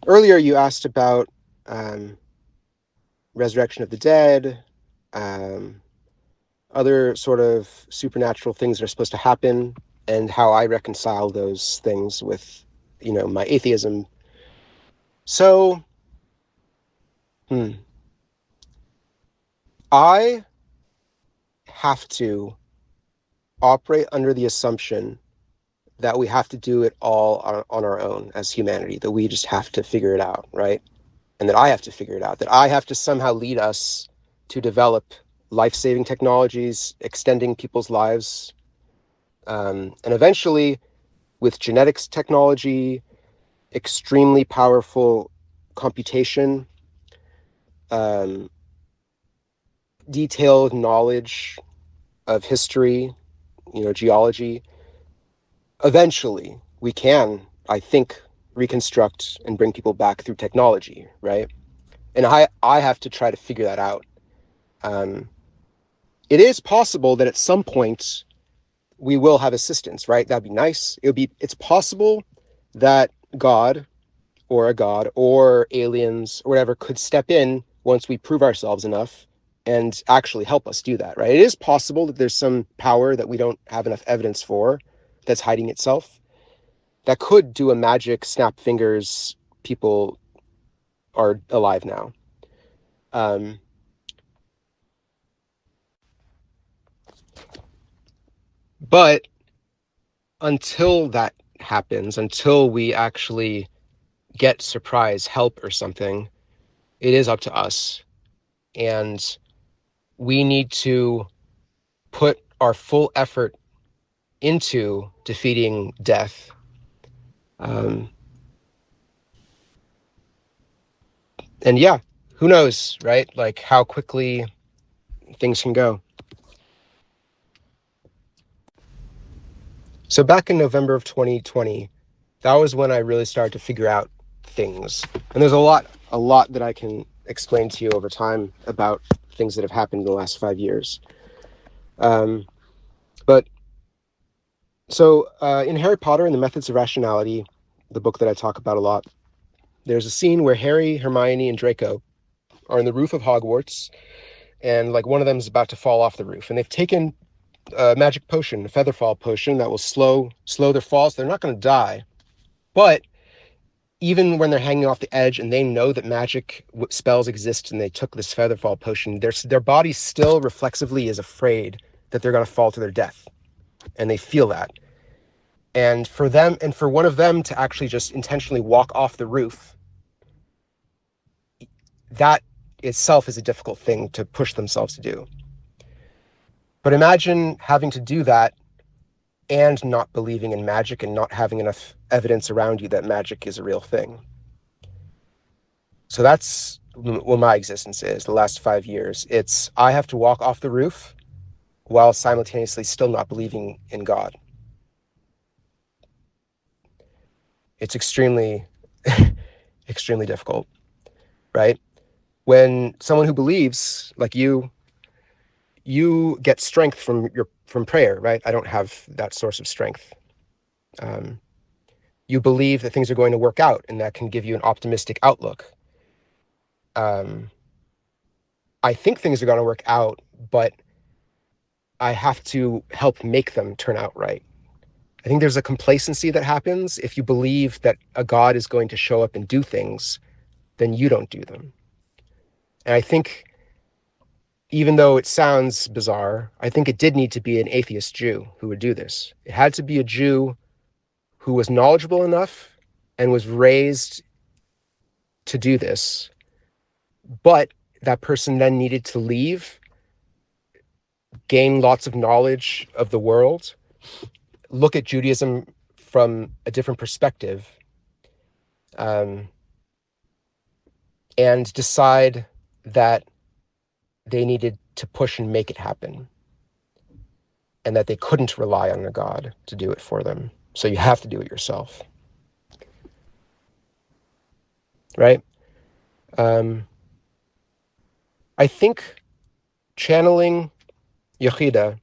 Earlier, you asked about resurrection of the dead, other sort of supernatural things that are supposed to happen, and how I reconcile those things with, my atheism. So, I have to operate under the assumption that we have to do it all on our own as humanity, that we just have to figure it out, right? And that I have to figure it out, that I have to somehow lead us to develop life-saving technologies, extending people's lives, and eventually, with genetics technology, extremely powerful computation, detailed knowledge of history, geology, eventually we can, I think, reconstruct and bring people back through technology, right? And I have to try to figure that out. It is possible that at some point we will have assistance, right? That'd be nice. It's possible that God or aliens or whatever could step in once we prove ourselves enough and actually help us do that, right? It is possible that there's some power that we don't have enough evidence for that's hiding itself that could do a magic snap fingers, people are alive now. But until that happens, until we actually get surprise help or something, it is up to us. And we need to put our full effort into defeating death. And yeah, who knows, right? Like how quickly things can go. So back in November of 2020, that was when I really started to figure out things. And there's a lot that I can explain to you over time about things that have happened in the last 5 years. But so in Harry Potter and the Methods of Rationality, the book that I talk about a lot, there's a scene where Harry, Hermione, and Draco are in the roof of Hogwarts, and like one of them is about to fall off the roof, and they've taken a magic potion, a featherfall potion that will slow their fall, so they're not going to die. But even when they're hanging off the edge and they know that magic spells exist and they took this featherfall potion, their body still reflexively is afraid that they're going to fall to their death, and they feel that. And for them, and for one of them to actually just intentionally walk off the roof, that itself is a difficult thing to push themselves to do. But imagine having to do that and not believing in magic and not having enough evidence around you that magic is a real thing. So that's what my existence is the last 5 years. It's I have to walk off the roof while simultaneously still not believing in God. It's extremely, extremely difficult, right? When someone who believes, like you get strength from prayer, right? I don't have that source of strength. You believe that things are going to work out, and that can give you an optimistic outlook. I think things are going to work out, but I have to help make them turn out right. I think there's a complacency that happens if you believe that a God is going to show up and do things, then you don't do them. And I think, even though it sounds bizarre, I think it did need to be an atheist Jew who would do this. It had to be a Jew who was knowledgeable enough and was raised to do this, but that person then needed to leave, gain lots of knowledge of the world, look at Judaism from a different perspective, and decide that they needed to push and make it happen, and that they couldn't rely on a God to do it for them. So you have to do it yourself. Right? I think channeling Yechida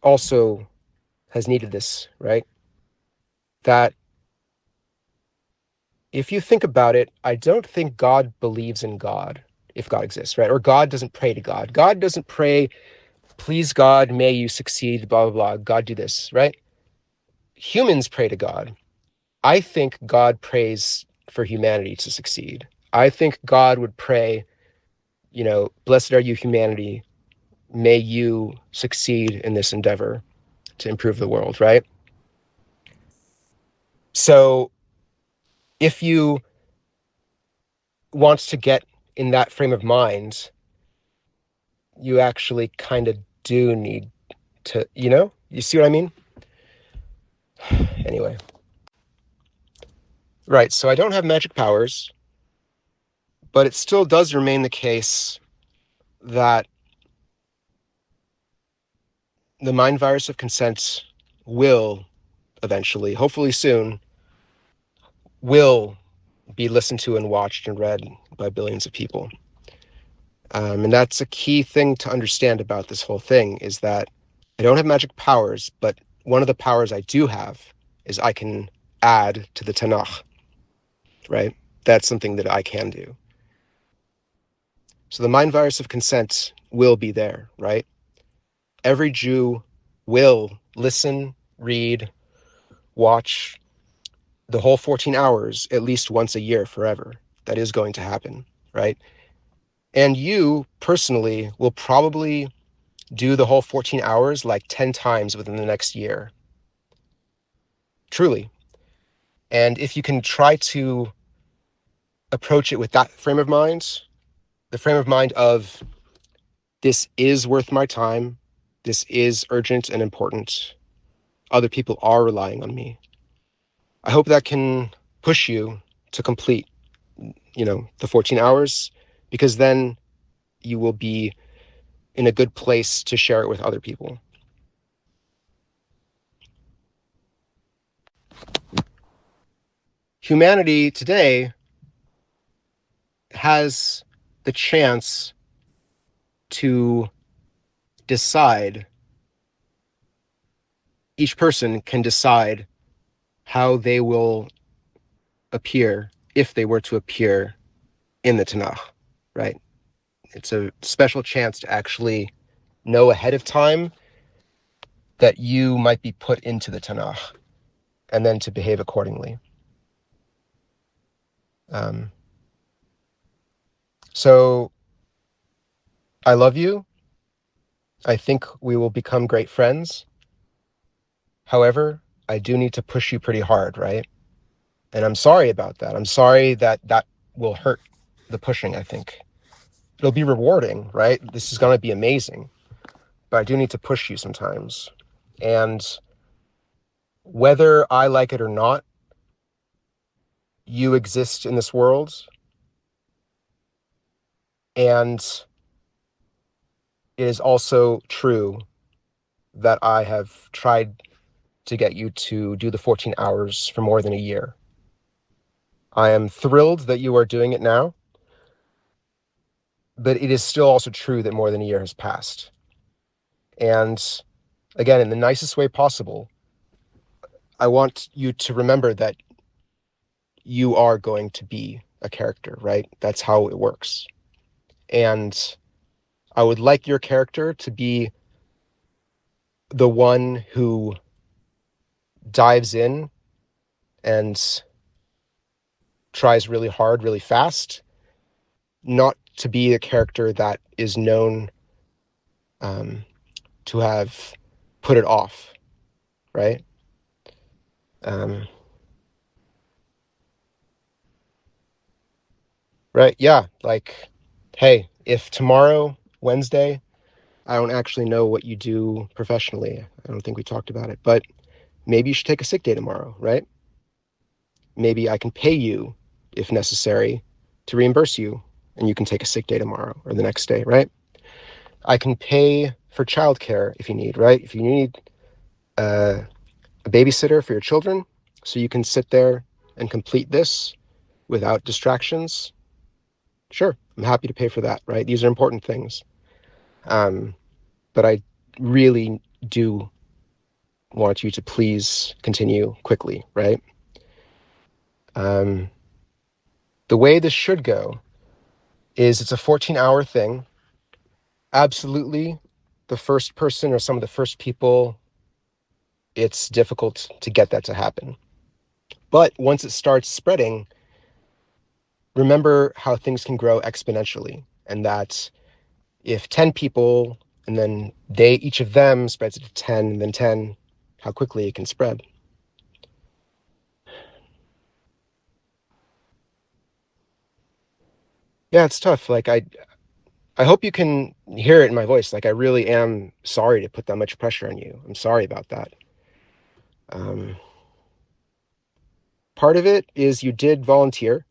also has needed this, right? That if you think about it, I don't think God believes in God, if God exists, right? Or God doesn't pray to God. God doesn't pray, please God, may you succeed, blah, blah, blah. God, do this, right? Humans pray to God. I think God prays for humanity to succeed. I think God would pray, blessed are you, humanity. May you succeed in this endeavor to improve the world, right? So if you want to get in that frame of mind, you actually kind of do need to, you see what I mean? Anyway. Right, so I don't have magic powers, but it still does remain the case that the mind virus of consent will eventually, hopefully soon, will be listened to and watched and read by billions of people. And that's a key thing to understand about this whole thing, is that I don't have magic powers, but one of the powers I do have is I can add to the Tanakh, right? That's something that I can do. So the mind virus of consent will be there, right? Every Jew will listen, read, watch the whole 14 hours at least once a year forever. That is going to happen, right? And you personally will probably do the whole 14 hours like 10 times within the next year. Truly. And if you can try to approach it with that frame of mind, the frame of mind of this is worth my time, this is urgent and important, other people are relying on me, I hope that can push you to complete, the 14 hours, because then you will be in a good place to share it with other people. Humanity today has the chance to decide, each person can decide how they will appear if they were to appear in the Tanakh. right? It's a special chance to actually know ahead of time that you might be put into the Tanakh, and then to behave accordingly. So I love you. I think we will become great friends. However, I do need to push you pretty hard, right? And I'm sorry about that. I'm sorry that that will hurt the pushing, I think. It'll be rewarding, right? This is going to be amazing. But I do need to push you sometimes. And whether I like it or not, you exist in this world. And it is also true that I have tried to get you to do the 14 hours for more than a year. I am thrilled that you are doing it now, but it is still also true that more than a year has passed. And again, in the nicest way possible, I want you to remember that you are going to be a character, right? That's how it works. And I would like your character to be the one who dives in and tries really hard, really fast, not to be a character that is known to have put it off, right? Right, yeah, like, hey, if tomorrow, Wednesday, I don't actually know what you do professionally. I don't think we talked about it, but maybe you should take a sick day tomorrow, right? Maybe I can pay you, if necessary, to reimburse you, and you can take a sick day tomorrow or the next day, right? I can pay for childcare if you need, right? If you need a babysitter for your children, so you can sit there and complete this without distractions, sure, I'm happy to pay for that, right? These are important things. But I really do want you to please continue quickly, right? The way this should go is it's a 14-hour thing. Absolutely, the first person or some of the first people, it's difficult to get that to happen. But once it starts spreading, remember how things can grow exponentially, and that if 10 people and then each of them spreads it to 10 and then 10, how quickly it can spread. Yeah, it's tough. Like I hope you can hear it in my voice. Like I really am sorry to put that much pressure on you. I'm sorry about that. Um, Part of it is you did volunteer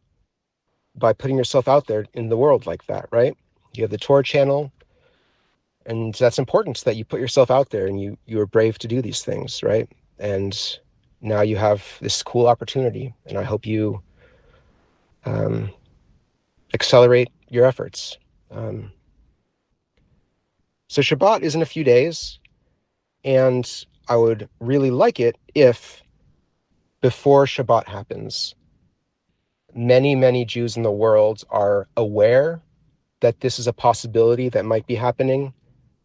by putting yourself out there in the world like that, right? You have the Tor channel, and that's important that you put yourself out there and you are brave to do these things, right? And now you have this cool opportunity, and I hope you um, accelerate your efforts. Um, so Shabbat is in a few days, and I would really like it if before Shabbat happens, many, many Jews in the world are aware that this is a possibility that might be happening,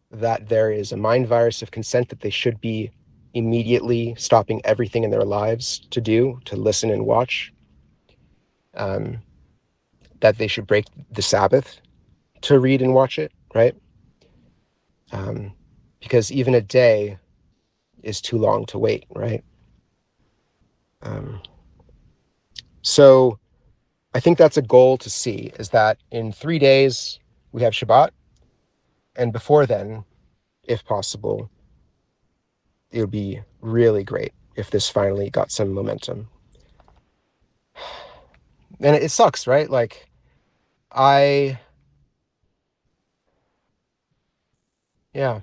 that there is a mind virus of consent that they should be immediately stopping everything in their lives to do, to listen and watch, that they should break the Sabbath to read and watch it, right? Because even a day is too long to wait, right? So I think that's a goal to see, is that in 3 days we have Shabbat, and before then, if possible, it would be really great if this finally got some momentum. And it sucks, right? Like I, yeah,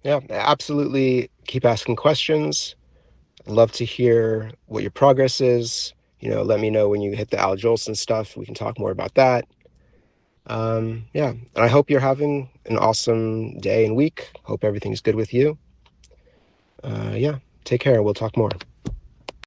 yeah, absolutely. Keep asking questions. I'd love to hear what your progress is. Let me know when you hit the Al Jolson stuff. We can talk more about that. Yeah, and I hope you're having an awesome day and week. Hope everything's good with you. Yeah, take care. We'll talk more.